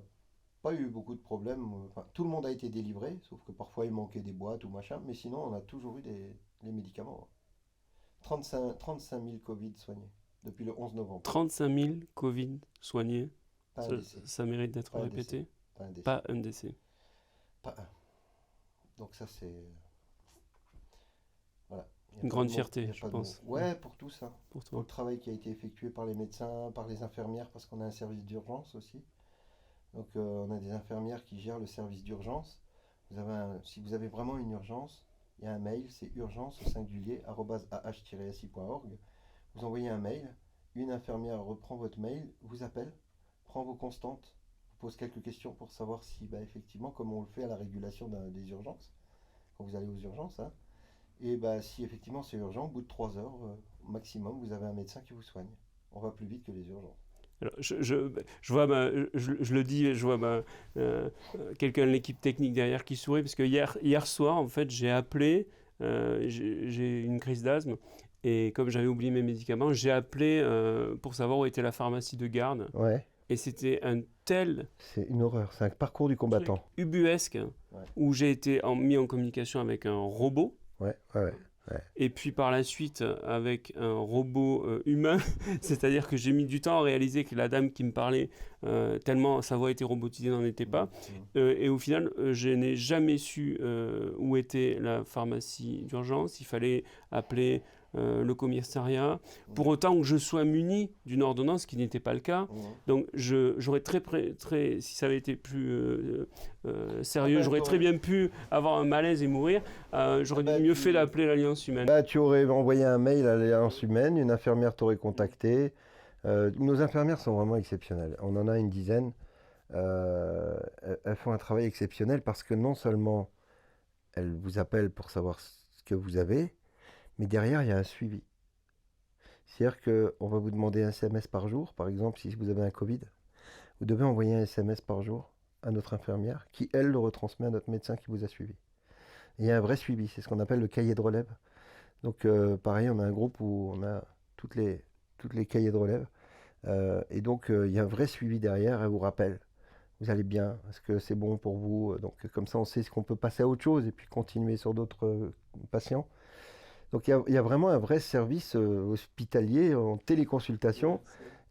pas eu beaucoup de problèmes. Enfin, tout le monde a été délivré, sauf que parfois il manquait des boîtes ou machin. Mais sinon, on a toujours eu les médicaments. 35 000 Covid soignés depuis le 11 novembre. 35 000 Covid soignés. Ça mérite d'être pas répété. Pas un décès. Pas un. Donc ça c'est... Voilà. Une grande fierté, je pense. Ouais, pour tout ça. Pour le travail qui a été effectué par les médecins, par les infirmières, parce qu'on a un service d'urgence aussi. Donc on a des infirmières qui gèrent le service d'urgence. Si vous avez vraiment une urgence, il y a un mail, c'est urgence@ah-si.org. Vous envoyez un mail, une infirmière reprend votre mail, vous appelle, prend vos constantes, vous pose quelques questions pour savoir si, effectivement, comme on le fait à la régulation des urgences, quand vous allez aux urgences, hein, et si effectivement c'est urgent, au bout de 3 heures maximum, vous avez un médecin qui vous soigne. On va plus vite que les urgences. Alors, je vois je le dis, je vois quelqu'un de l'équipe technique derrière qui sourit, parce que hier soir, en fait, j'ai appelé, j'ai une crise d'asthme, et comme j'avais oublié mes médicaments, j'ai appelé pour savoir où était la pharmacie de garde. Ouais. Et c'était un tel... C'est une horreur, c'est un parcours du combattant. Ubuesque, où j'ai été mis en communication avec un robot. Ouais. Ouais. et puis par la suite avec un robot humain, c'est-à-dire que j'ai mis du temps à réaliser que la dame qui me parlait, tellement sa voix était robotisée, n'en était pas. Et au final, je n'ai jamais su où était la pharmacie d'urgence. Il fallait appeler le commissariat. Pour autant que je sois muni d'une ordonnance, ce qui n'était pas le cas. Donc j'aurais si ça avait été plus sérieux, j'aurais très bien pu avoir un malaise et mourir. J'aurais mieux fait d'appeler l'Alliance humaine. Tu aurais envoyé un mail à l'Alliance humaine, une infirmière t'aurait contacté. Nos infirmières sont vraiment exceptionnelles. On en a une dizaine. Elles font un travail exceptionnel parce que non seulement elles vous appellent pour savoir ce que vous avez, mais derrière, il y a un suivi. C'est-à-dire qu'on va vous demander un SMS par jour. Par exemple, si vous avez un Covid, vous devez envoyer un SMS par jour à notre infirmière qui, elle, le retransmet à notre médecin qui vous a suivi. Et il y a un vrai suivi. C'est ce qu'on appelle le cahier de relève. Donc, pareil, on a un groupe où on a toutes les cahiers de relève. Et donc, il y a un vrai suivi derrière. Elle vous rappelle. Vous allez bien? Est-ce que c'est bon pour vous? Donc, comme ça, on sait qu'on peut passer à autre chose et puis continuer sur d'autres patients. Donc il y a vraiment un vrai service hospitalier en téléconsultation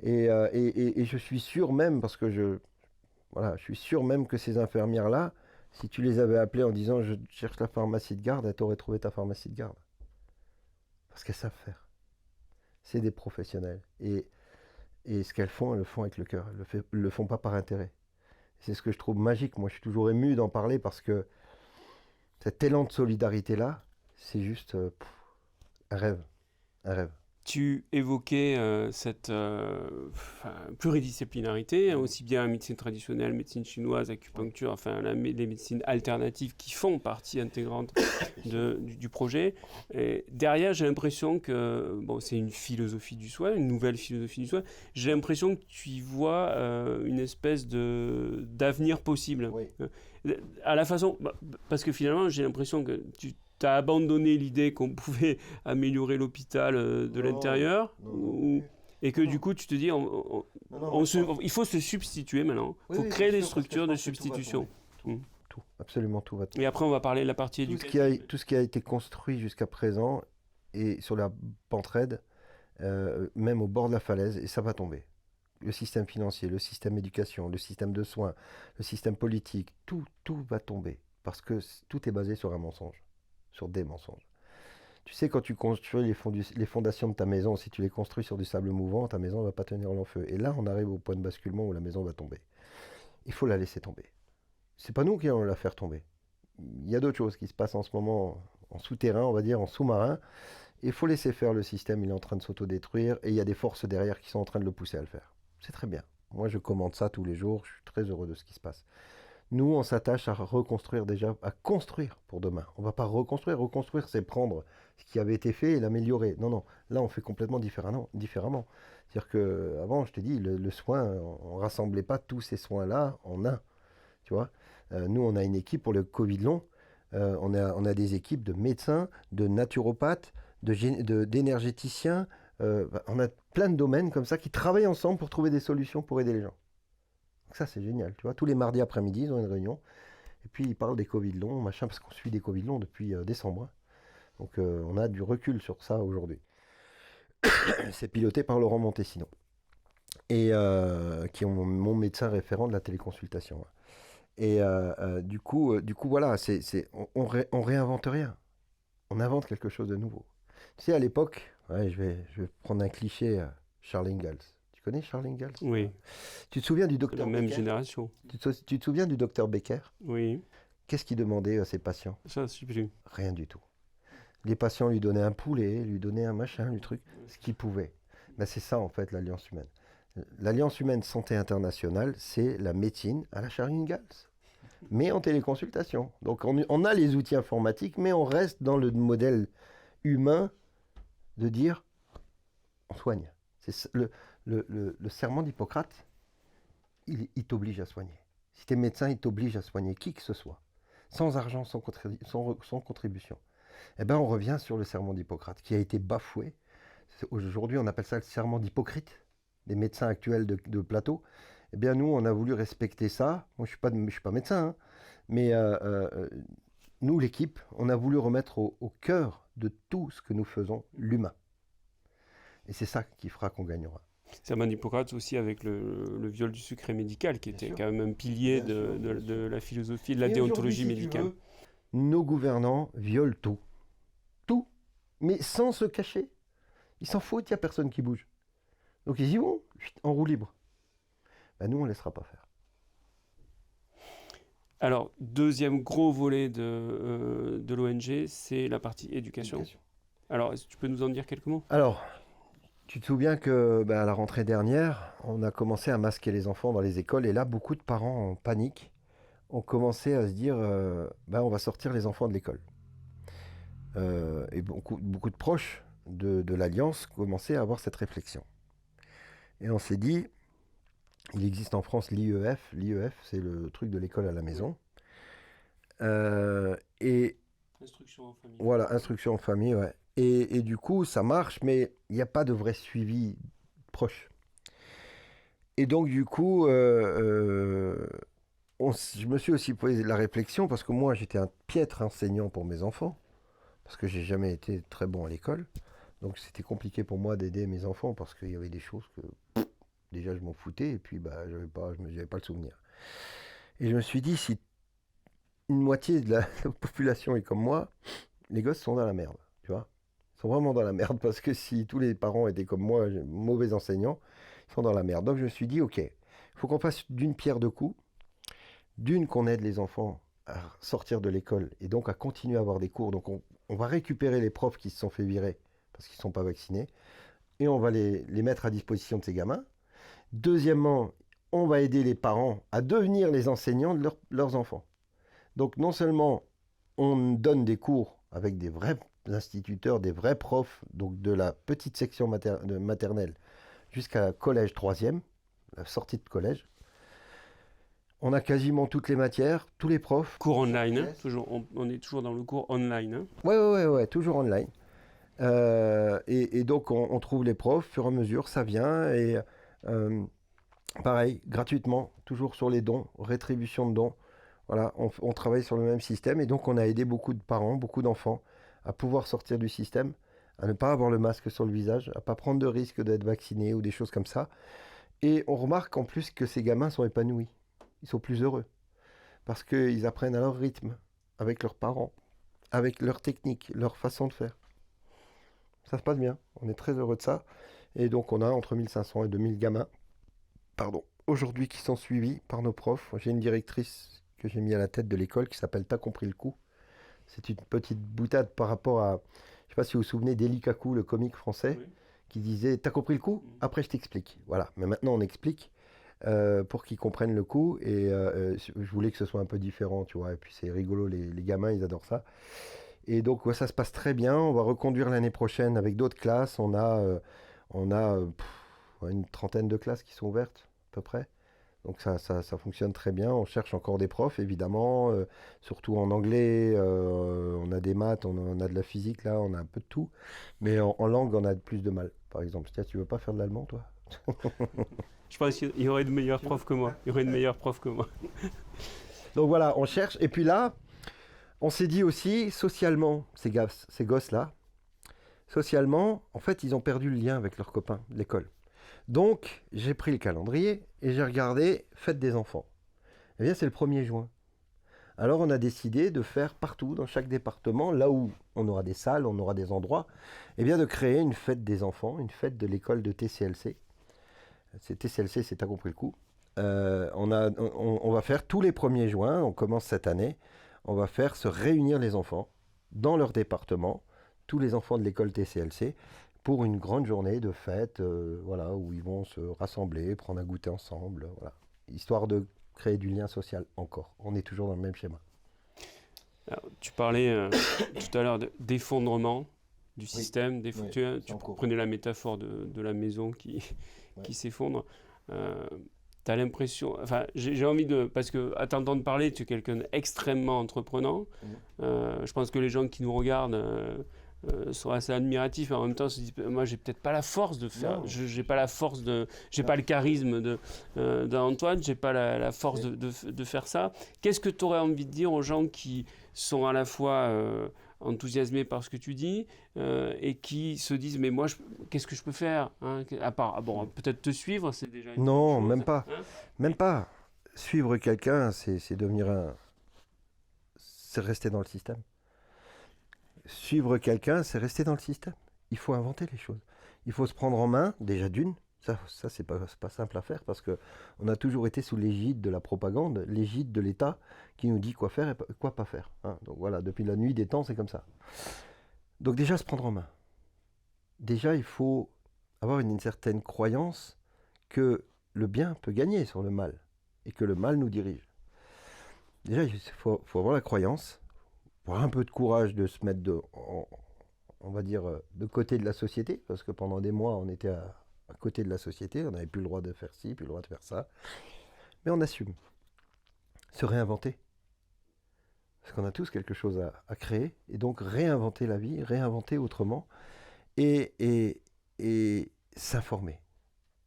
et je suis sûr même, parce que je suis sûr même que ces infirmières-là, si tu les avais appelées en disant je cherche la pharmacie de garde, elles t'auraient trouvé ta pharmacie de garde. Parce qu'elles savent faire. C'est des professionnels. Et ce qu'elles font, elles le font avec le cœur. Elles le font pas par intérêt. C'est ce que je trouve magique. Moi, je suis toujours ému d'en parler parce que cet élan de solidarité-là, c'est juste... un rêve, un rêve. Tu évoquais cette pluridisciplinarité, aussi bien médecine traditionnelle, médecine chinoise, acupuncture, enfin les médecines alternatives qui font partie intégrante du projet. Et derrière, j'ai l'impression que c'est une philosophie du soin, une nouvelle philosophie du soin. J'ai l'impression que tu y vois une espèce d'avenir possible. Oui. À la façon, parce que finalement, j'ai l'impression que tu as abandonné l'idée qu'on pouvait améliorer l'hôpital de l'intérieur, et que du coup tu te dis il faut se substituer maintenant, il faut créer des structures de substitution. Tout, absolument tout va tomber. Et après on va parler de la partie éducative. Tout ce qui a été construit jusqu'à présent et sur la pente raide, même au bord de la falaise, et ça va tomber. Le système financier, le système éducation, le système de soins, le système politique, tout va tomber parce que tout est basé sur un mensonge. Sur des mensonges. Tu sais, quand tu construis les fondations de ta maison, si tu les construis sur du sable mouvant, ta maison ne va pas tenir long feu. Et là, on arrive au point de basculement où la maison va tomber. Il faut la laisser tomber. C'est pas nous qui allons la faire tomber. Il y a d'autres choses qui se passent en ce moment en souterrain, on va dire, en sous-marin. Il faut laisser faire le système, il est en train de s'autodétruire et il y a des forces derrière qui sont en train de le pousser à le faire. C'est très bien. Moi, je commande ça tous les jours, je suis très heureux de ce qui se passe. Nous, on s'attache à reconstruire déjà, à construire pour demain. On ne va pas reconstruire. Reconstruire, c'est prendre ce qui avait été fait et l'améliorer. Non. Là, on fait complètement différemment. C'est-à-dire qu'avant, je t'ai dit, le soin, on ne rassemblait pas tous ces soins-là en un. Tu vois, nous, on a une équipe pour le Covid long. On a des équipes de médecins, de naturopathes, d'énergéticiens. On a plein de domaines comme ça qui travaillent ensemble pour trouver des solutions pour aider les gens. Ça, c'est génial, tu vois. Tous les mardis après-midi, ils ont une réunion. Et puis, ils parlent des Covid longs, machin, parce qu'on suit des Covid longs depuis décembre. Donc, on a du recul sur ça aujourd'hui. C'est piloté par Laurent Montesinon. Et qui est mon médecin référent de la téléconsultation. Et du coup, voilà, on réinvente rien. On invente quelque chose de nouveau. Tu sais, à l'époque, je vais prendre un cliché, Charles Ingalls. Tu connais Charles Ingalls? Oui. Tu te souviens du docteur Becker? La même Becker? génération. Tu te souviens du docteur Becker? Oui. Qu'est-ce qu'il demandait à ses patients? Ça, je ne sais plus. Rien du tout. Les patients lui donnaient un poulet, lui donnaient un machin, le truc, ce qu'ils pouvaient. Ben, c'est ça, en fait, l'Alliance humaine. L'Alliance humaine santé internationale, c'est la médecine à la Charles Ingalls, mais en téléconsultation. Donc, on a les outils informatiques, mais on reste dans le modèle humain de dire, on soigne. C'est le serment d'Hippocrate, il t'oblige à soigner. Si tu es médecin, il t'oblige à soigner qui que ce soit. Sans argent, sans contribution. Eh bien, on revient sur le serment d'Hippocrate, qui a été bafoué. Aujourd'hui, on appelle ça le serment d'Hypocrite, des médecins actuels de plateau. Eh bien, nous, on a voulu respecter ça. Moi, je ne suis pas médecin, hein, mais nous, l'équipe, on a voulu remettre au cœur de tout ce que nous faisons, l'humain. Et c'est ça qui fera qu'on gagnera. Serment d'Hippocrate aussi avec le viol du secret médical, qui était sûr. quand même un pilier Bien sûr, bien de sûr. la philosophie, de la Et déontologie aujourd'hui, si tu médicale. veux, nos gouvernants violent tout. Tout. Mais sans se cacher. Ils s'en foutent, il n'y a personne qui bouge. Donc ils y vont, en roue libre. Ben, nous, on ne laissera pas faire. Alors, deuxième gros volet de l'ONG, c'est la partie éducation. Alors, est-ce que tu peux nous en dire quelques mots? Alors, tu te souviens que à la rentrée dernière, on a commencé à masquer les enfants dans les écoles. Et là, beaucoup de parents en panique ont commencé à se dire on va sortir les enfants de l'école. Et beaucoup de proches de l'Alliance commençaient à avoir cette réflexion. Et on s'est dit, il existe en France l'IEF. L'IEF, c'est le truc de l'école à la maison. Et Instruction en famille. voilà, instruction en famille, ouais. Et du coup, ça marche, mais il n'y a pas de vrai suivi proche. Et donc, du coup, je me suis aussi posé la réflexion, parce que moi, j'étais un piètre enseignant pour mes enfants, parce que j'ai jamais été très bon à l'école. Donc, c'était compliqué pour moi d'aider mes enfants, parce qu'il y avait des choses que, déjà, je m'en foutais, et puis, j'avais pas le souvenir. Et je me suis dit, si une moitié de la population est comme moi, les gosses sont dans la merde, tu vois. Ils sont vraiment dans la merde, parce que si tous les parents étaient comme moi, mauvais enseignants, ils sont dans la merde. Donc je me suis dit, ok, il faut qu'on fasse d'une pierre deux coups. D'une, qu'on aide les enfants à sortir de l'école et donc à continuer à avoir des cours. Donc on va récupérer les profs qui se sont fait virer parce qu'ils ne sont pas vaccinés et on va les mettre à disposition de ces gamins. Deuxièmement, on va aider les parents à devenir les enseignants de leurs enfants. Donc non seulement on donne des cours avec des vrais instituteurs, des vrais profs, donc de la petite section maternelle jusqu'à collège 3e, la sortie de collège. On a quasiment toutes les matières, tous les profs. Cours online, hein, toujours, on est toujours dans le cours online. Hein. Ouais, toujours online. Et donc on trouve les profs, au fur et à mesure, ça vient. Et pareil, gratuitement, toujours sur les dons, rétribution de dons. Voilà, on travaille sur le même système. Et donc on a aidé beaucoup de parents, beaucoup d'enfants à pouvoir sortir du système, à ne pas avoir le masque sur le visage, à ne pas prendre de risque d'être vacciné ou des choses comme ça. Et on remarque en plus que ces gamins sont épanouis. Ils sont plus heureux. Parce qu'ils apprennent à leur rythme, avec leurs parents, avec leur technique, leur façon de faire. Ça se passe bien. On est très heureux de ça. Et donc on a entre 1500 et 2000 gamins, aujourd'hui qui sont suivis par nos profs. J'ai une directrice que j'ai mis à la tête de l'école qui s'appelle T'as compris le coup. C'est une petite boutade par rapport à, je ne sais pas si vous vous souvenez d'Eli Kakou, le comique français, oui, qui disait T'as compris le coup? Après je t'explique. Voilà, mais maintenant on explique pour qu'ils comprennent le coup. Et je voulais que ce soit un peu différent, tu vois. Et puis c'est rigolo, les gamins, ils adorent ça. Et donc ouais, ça se passe très bien. On va reconduire l'année prochaine avec d'autres classes. On a une trentaine de classes qui sont ouvertes, à peu près. Donc ça fonctionne très bien. On cherche encore des profs, évidemment, surtout en anglais. On a des maths, on a de la physique, là, on a un peu de tout. Mais en langue, on a plus de mal. Par exemple, tiens, tu veux pas faire de l'allemand, toi? Je pense qu'il y aurait de meilleurs profs que moi. Il y aurait de meilleurs profs que moi. Donc voilà, on cherche. Et puis là, on s'est dit aussi, socialement, ces gosses-là, socialement, en fait, ils ont perdu le lien avec leurs copains de l'école. Donc, j'ai pris le calendrier et j'ai regardé Fête des enfants. Eh bien, c'est le 1er juin. Alors, on a décidé de faire partout, dans chaque département, là où on aura des salles, on aura des endroits, eh bien, de créer une fête des enfants, une fête de l'école de TCLC. C'est TCLC, c'est T'as compris le coup. On va faire tous les 1er juin, on commence cette année, on va faire se réunir les enfants dans leur département, tous les enfants de l'école TCLC, pour une grande journée de fête, voilà, où ils vont se rassembler, prendre un goûter ensemble, voilà, histoire de créer du lien social encore. On est toujours dans le même schéma. Alors, tu parlais tout à l'heure d'effondrement du système. Oui. Tu prenais la métaphore de la maison qui s'effondre. Tu as l'impression, enfin, j'ai envie de, parce qu'à t'entendre parler, tu es quelqu'un d'extrêmement entreprenant. Je pense que les gens qui nous regardent sont assez admiratifs, mais en même temps se disent, moi j'ai peut-être pas la force de faire, j'ai pas la force j'ai pas le charisme d'Antoine, j'ai pas la force de faire ça. Qu'est-ce que tu aurais envie de dire aux gens qui sont à la fois enthousiasmés par ce que tu dis et qui se disent mais moi qu'est-ce que je peux faire hein, à part bon peut-être te suivre c'est déjà une Non, chose, même pas. hein. Même pas. Suivre quelqu'un, c'est devenir un... C'est rester dans le système. Suivre quelqu'un, c'est rester dans le système. Il faut inventer les choses. Il faut se prendre en main, déjà d'une. Ça c'est pas simple à faire parce que on a toujours été sous l'égide de la propagande, l'égide de l'État qui nous dit quoi faire et quoi pas faire, hein. Donc voilà, depuis la nuit des temps, c'est comme ça. Donc déjà se prendre en main. Déjà, il faut avoir une certaine croyance que le bien peut gagner sur le mal et que le mal nous dirige. Déjà, faut avoir la croyance, avoir un peu de courage de se mettre on va dire, de côté de la société, parce que pendant des mois, on était à côté de la société, on n'avait plus le droit de faire ci, plus le droit de faire ça. Mais on assume. Se réinventer. Parce qu'on a tous quelque chose à créer, et donc réinventer la vie, réinventer autrement, et s'informer.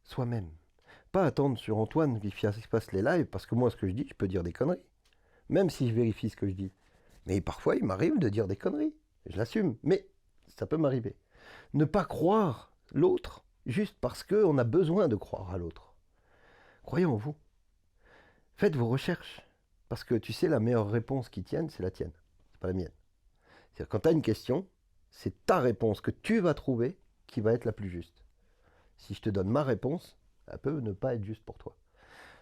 Soi-même. Pas attendre sur Antoine qui fasse les lives, parce que moi, ce que je dis, je peux dire des conneries. Même si je vérifie ce que je dis. Mais parfois, il m'arrive de dire des conneries. Je l'assume, mais ça peut m'arriver. Ne pas croire l'autre, juste parce qu'on a besoin de croire à l'autre. Croyez en vous. Faites vos recherches. Parce que tu sais, la meilleure réponse qui tienne, c'est la tienne. C'est pas la mienne. C'est-à-dire, quand tu as une question, c'est ta réponse que tu vas trouver qui va être la plus juste. Si je te donne ma réponse, elle peut ne pas être juste pour toi.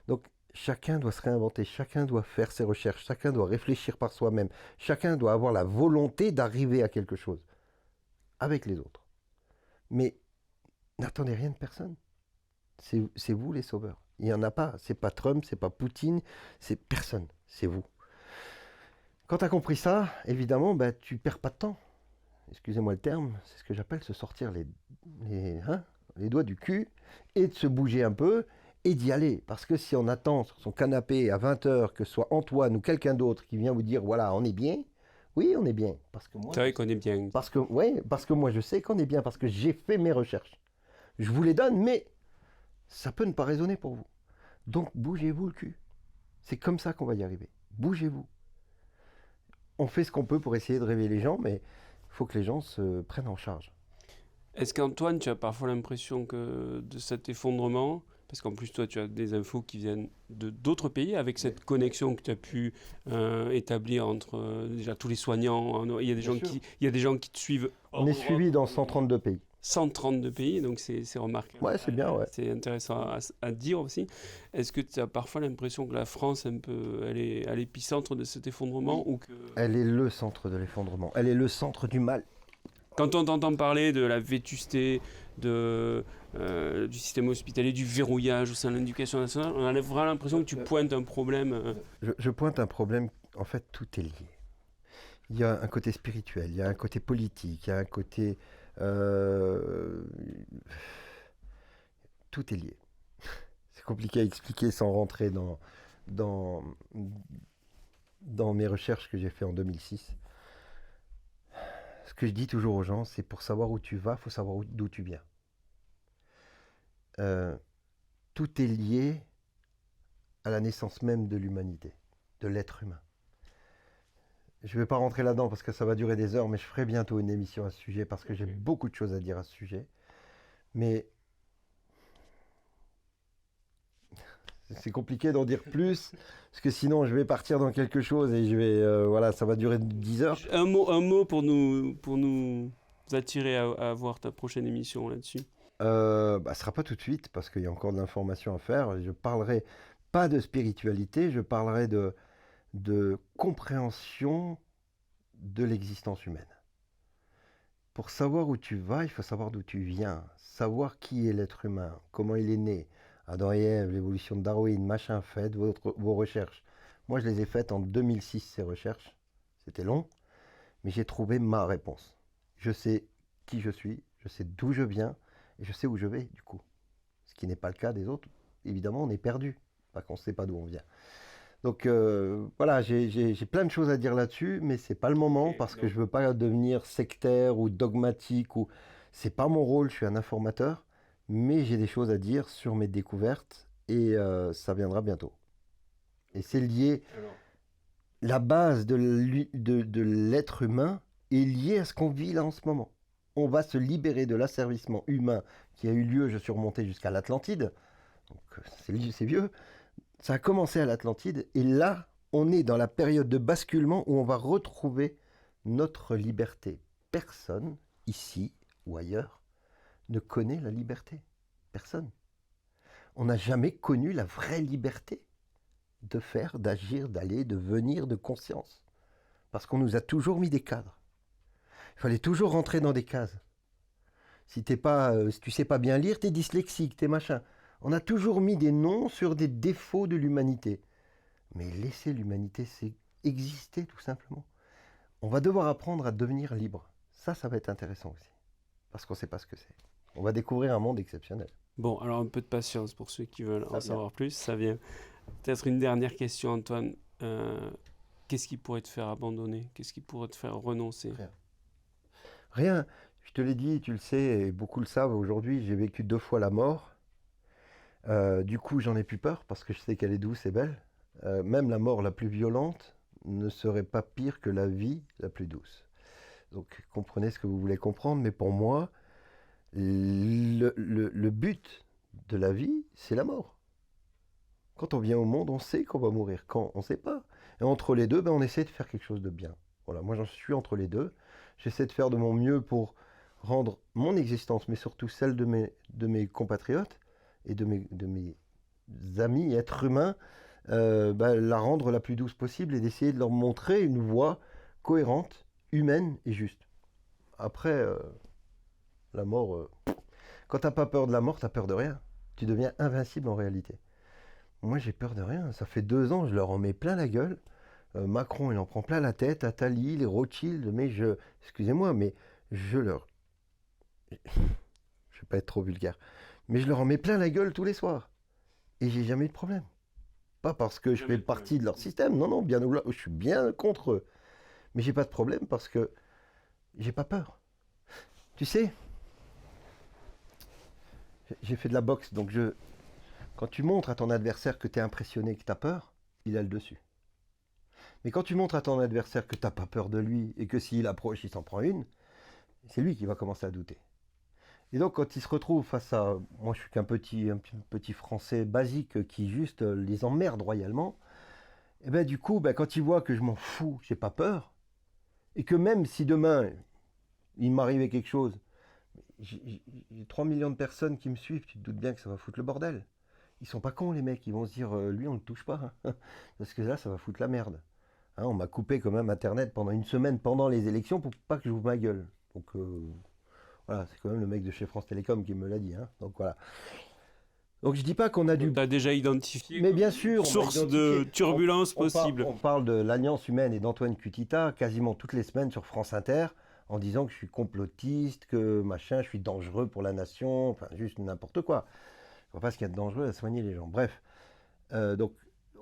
Donc, chacun doit se réinventer, chacun doit faire ses recherches, chacun doit réfléchir par soi-même, chacun doit avoir la volonté d'arriver à quelque chose avec les autres. Mais n'attendez rien de personne. C'est vous les sauveurs. Il n'y en a pas. C'est pas Trump, c'est pas Poutine, c'est personne. C'est vous. Quand tu as compris ça, évidemment, bah, tu perds pas de temps. Excusez-moi le terme, c'est ce que j'appelle se sortir les doigts du cul et de se bouger un peu et d'y aller. Parce que si on attend sur son canapé à 20h que ce soit Antoine ou quelqu'un d'autre qui vient vous dire voilà, on est bien, oui, on est bien. Parce que moi, C'est vrai qu'on est bien. parce que moi je sais qu'on est bien, parce que j'ai fait mes recherches. Je vous les donne, mais ça peut ne pas résonner pour vous. Donc bougez-vous le cul. C'est comme ça qu'on va y arriver. Bougez-vous. On fait ce qu'on peut pour essayer de réveiller les gens, mais il faut que les gens se prennent en charge. Est-ce qu'Antoine, tu as parfois l'impression que de cet effondrement, parce qu'en plus toi tu as des infos qui viennent de d'autres pays, avec cette connexion que tu as pu établir entre déjà tous les soignants, il y a des gens qui, il y a des gens qui te suivent. On est suivi dans 132 pays. 132 pays, donc c'est remarquable. Ouais, c'est bien, ouais. C'est intéressant à dire aussi. Est-ce que tu as parfois l'impression que la France, un peu, elle est à l'épicentre de cet effondrement ou que... Elle est le centre de l'effondrement. Elle est le centre du mal. Quand on t'entend parler de la vétusté du système hospitalier, du verrouillage au sein de l'éducation nationale, on a vraiment l'impression que tu pointes un problème. Je pointe un problème, en fait, tout est lié. Il y a un côté spirituel, il y a un côté politique, il y a un côté... tout est lié. C'est compliqué à expliquer sans rentrer dans mes recherches que j'ai fait en 2006. Ce que je dis toujours aux gens, c'est pour savoir où tu vas, il faut savoir d'où tu viens. Tout est lié à la naissance même de l'humanité, de l'être humain. Je ne vais pas rentrer là-dedans parce que ça va durer des heures, mais je ferai bientôt une émission à ce sujet parce que j'ai beaucoup de choses à dire à ce sujet. Mais c'est compliqué d'en dire plus parce que sinon je vais partir dans quelque chose et je vais, voilà, ça va durer 10 heures. Un mot pour nous attirer à voir ta prochaine émission là-dessus. Ce ne sera pas tout de suite parce qu'il y a encore de l'information à faire. Je parlerai pas de spiritualité, je parlerai de compréhension de l'existence humaine. Pour savoir où tu vas, il faut savoir d'où tu viens, savoir qui est l'être humain, comment il est né, Adam et Ève, l'évolution de Darwin, machin, faites vos recherches. Moi, je les ai faites en 2006, ces recherches. C'était long, mais j'ai trouvé ma réponse. Je sais qui je suis, je sais d'où je viens, et je sais où je vais, du coup. Ce qui n'est pas le cas des autres. Évidemment, on est perdu, pas qu'on ne sait pas d'où on vient. Donc voilà, j'ai plein de choses à dire là-dessus, mais c'est pas le moment parce que je veux pas devenir sectaire ou dogmatique. C'est pas mon rôle, je suis un informateur, mais j'ai des choses à dire sur mes découvertes et ça viendra bientôt. Et c'est lié. La base de l'être humain, est lié à ce qu'on vit là en ce moment. On va se libérer de l'asservissement humain qui a eu lieu, je suis remonté jusqu'à l'Atlantide, donc c'est vieux, ça a commencé à l'Atlantide, et là, on est dans la période de basculement où on va retrouver notre liberté. Personne, ici ou ailleurs, ne connaît la liberté. Personne. On n'a jamais connu la vraie liberté de faire, d'agir, d'aller, de venir, de conscience. Parce qu'on nous a toujours mis des cadres. Il fallait toujours rentrer dans des cases. Si tu sais pas bien lire, t'es dyslexique, t'es machin. On a toujours mis des noms sur des défauts de l'humanité. Mais laisser l'humanité exister tout simplement. On va devoir apprendre à devenir libre. Ça va être intéressant aussi. Parce qu'on ne sait pas ce que c'est. On va découvrir un monde exceptionnel. Bon, alors un peu de patience pour ceux qui veulent en savoir plus, ça vient. Peut-être une dernière question, Antoine. Qu'est-ce qui pourrait te faire abandonner? Qu'est-ce qui pourrait te faire renoncer? Rien. Je te l'ai dit, tu le sais, et beaucoup le savent aujourd'hui, j'ai vécu 2 fois la mort. Du coup, j'en ai plus peur parce que je sais qu'elle est douce et belle. Même la mort la plus violente ne serait pas pire que la vie la plus douce. Donc, comprenez ce que vous voulez comprendre, mais pour moi, le but de la vie, c'est la mort. Quand on vient au monde, on sait qu'on va mourir. Quand, on ne sait pas. Et entre les deux, on essaie de faire quelque chose de bien. Voilà, moi j'en suis entre les deux. J'essaie de faire de mon mieux pour rendre mon existence, mais surtout celle de mes compatriotes et de mes amis, êtres humains, la rendre la plus douce possible et d'essayer de leur montrer une voie cohérente, humaine et juste. Après, la mort, quand t'as pas peur de la mort, t'as peur de rien. Tu deviens invincible en réalité. Moi, j'ai peur de rien. Ça fait 2 ans, je leur en mets plein la gueule. Macron, il en prend plein la tête. Attali, les Rothschild, mais excusez-moi, mais je leur... Je vais pas être trop vulgaire. Mais je leur en mets plein la gueule tous les soirs. Et j'ai jamais eu de problème. Pas parce que je fais partie de leur système. Non, bien au-delà. Je suis bien contre eux. Mais j'ai pas de problème parce que j'ai pas peur. Tu sais, j'ai fait de la boxe, donc quand tu montres à ton adversaire que tu es impressionné, que tu as peur, il a le dessus. Mais quand tu montres à ton adversaire que tu n'as pas peur de lui et que s'il approche, il s'en prend une, c'est lui qui va commencer à douter. Et donc quand il se retrouve face à... Moi je suis qu'un petit français basique qui juste les emmerde royalement, et ben du coup, quand il voit que je m'en fous, j'ai pas peur, et que même si demain il m'arrivait quelque chose, j'ai 3 millions de personnes qui me suivent, tu te doutes bien que ça va foutre le bordel. Ils sont pas cons les mecs, ils vont se dire lui on le touche pas, hein, parce que là ça va foutre la merde. Hein, on m'a coupé quand même internet pendant une semaine pendant les élections pour pas que j'ouvre ma gueule. Donc voilà, c'est quand même le mec de chez France Télécom qui me l'a dit. Hein, donc voilà. Donc je dis pas qu'on a dû... Tu as déjà identifié mais bien sûr, source de turbulence possible. On parle de l'Alliance humaine et d'Antoine Cutita quasiment toutes les semaines sur France Inter en disant que je suis complotiste, que machin, je suis dangereux pour la nation, enfin juste n'importe quoi. Je vois pas ce qu'il y a de dangereux à soigner les gens. Bref, donc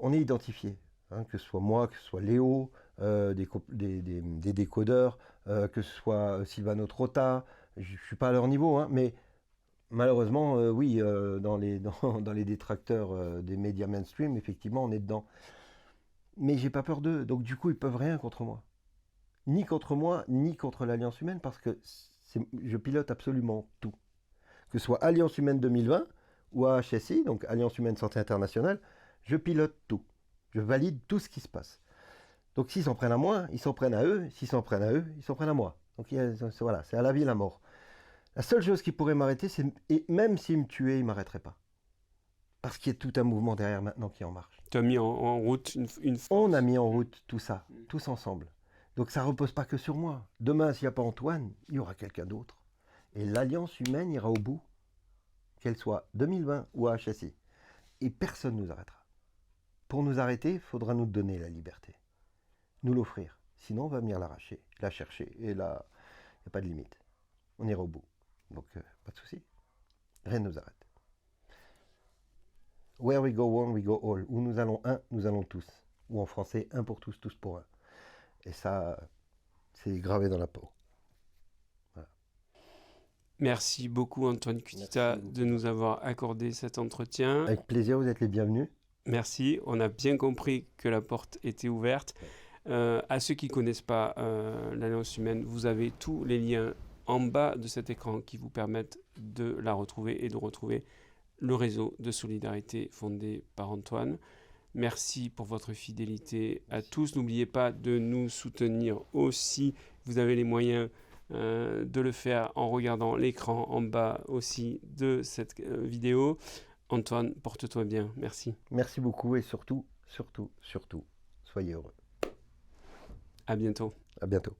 on est identifié, hein, que ce soit moi, que ce soit Léo, des décodeurs, que ce soit Silvano Trotta, je suis pas à leur niveau, hein, mais malheureusement, oui, dans les détracteurs des médias mainstream, effectivement, on est dedans. Mais j'ai pas peur d'eux, donc du coup, ils peuvent rien contre moi. Ni contre moi, ni contre l'Alliance humaine, parce que je pilote absolument tout. Que ce soit Alliance humaine 2020 ou AHSI, donc Alliance humaine santé internationale, je pilote tout. Je valide tout ce qui se passe. Donc s'ils s'en prennent à moi, ils s'en prennent à eux. S'ils s'en prennent à eux, ils s'en prennent à moi. Donc voilà, c'est à la vie et à la mort. La seule chose qui pourrait m'arrêter, et même s'ils me tuaient, ils ne m'arrêteraient pas. Parce qu'il y a tout un mouvement derrière maintenant qui est en marche. Tu as mis en route une force. On a mis en route tout ça, tous ensemble. Donc ça ne repose pas que sur moi. Demain, s'il n'y a pas Antoine, il y aura quelqu'un d'autre. Et l'Alliance humaine ira au bout, qu'elle soit 2020 ou HSI. Et personne ne nous arrêtera. Pour nous arrêter, il faudra nous donner la liberté. Nous l'offrir. Sinon, on va venir l'arracher, la chercher. Et là, il n'y a pas de limite. On ira au bout. Donc, pas de souci. Rien ne nous arrête. Where we go one, we go all. Où nous allons un, nous allons tous. Ou en français, un pour tous, tous pour un. Et ça, c'est gravé dans la peau. Voilà. Merci beaucoup Antoine Cutita de nous avoir accordé cet entretien. Avec plaisir, vous êtes les bienvenus. Merci, on a bien compris que la porte était ouverte. À ceux qui ne connaissent pas l'Alliance humaine, vous avez tous les liens en bas de cet écran qui vous permettent de la retrouver et de retrouver le réseau de solidarité fondé par Antoine. Merci pour votre fidélité à tous. N'oubliez pas de nous soutenir aussi. Vous avez les moyens de le faire en regardant l'écran en bas aussi de cette vidéo. Antoine, porte-toi bien. Merci. Merci beaucoup et surtout, soyez heureux. À bientôt. À bientôt.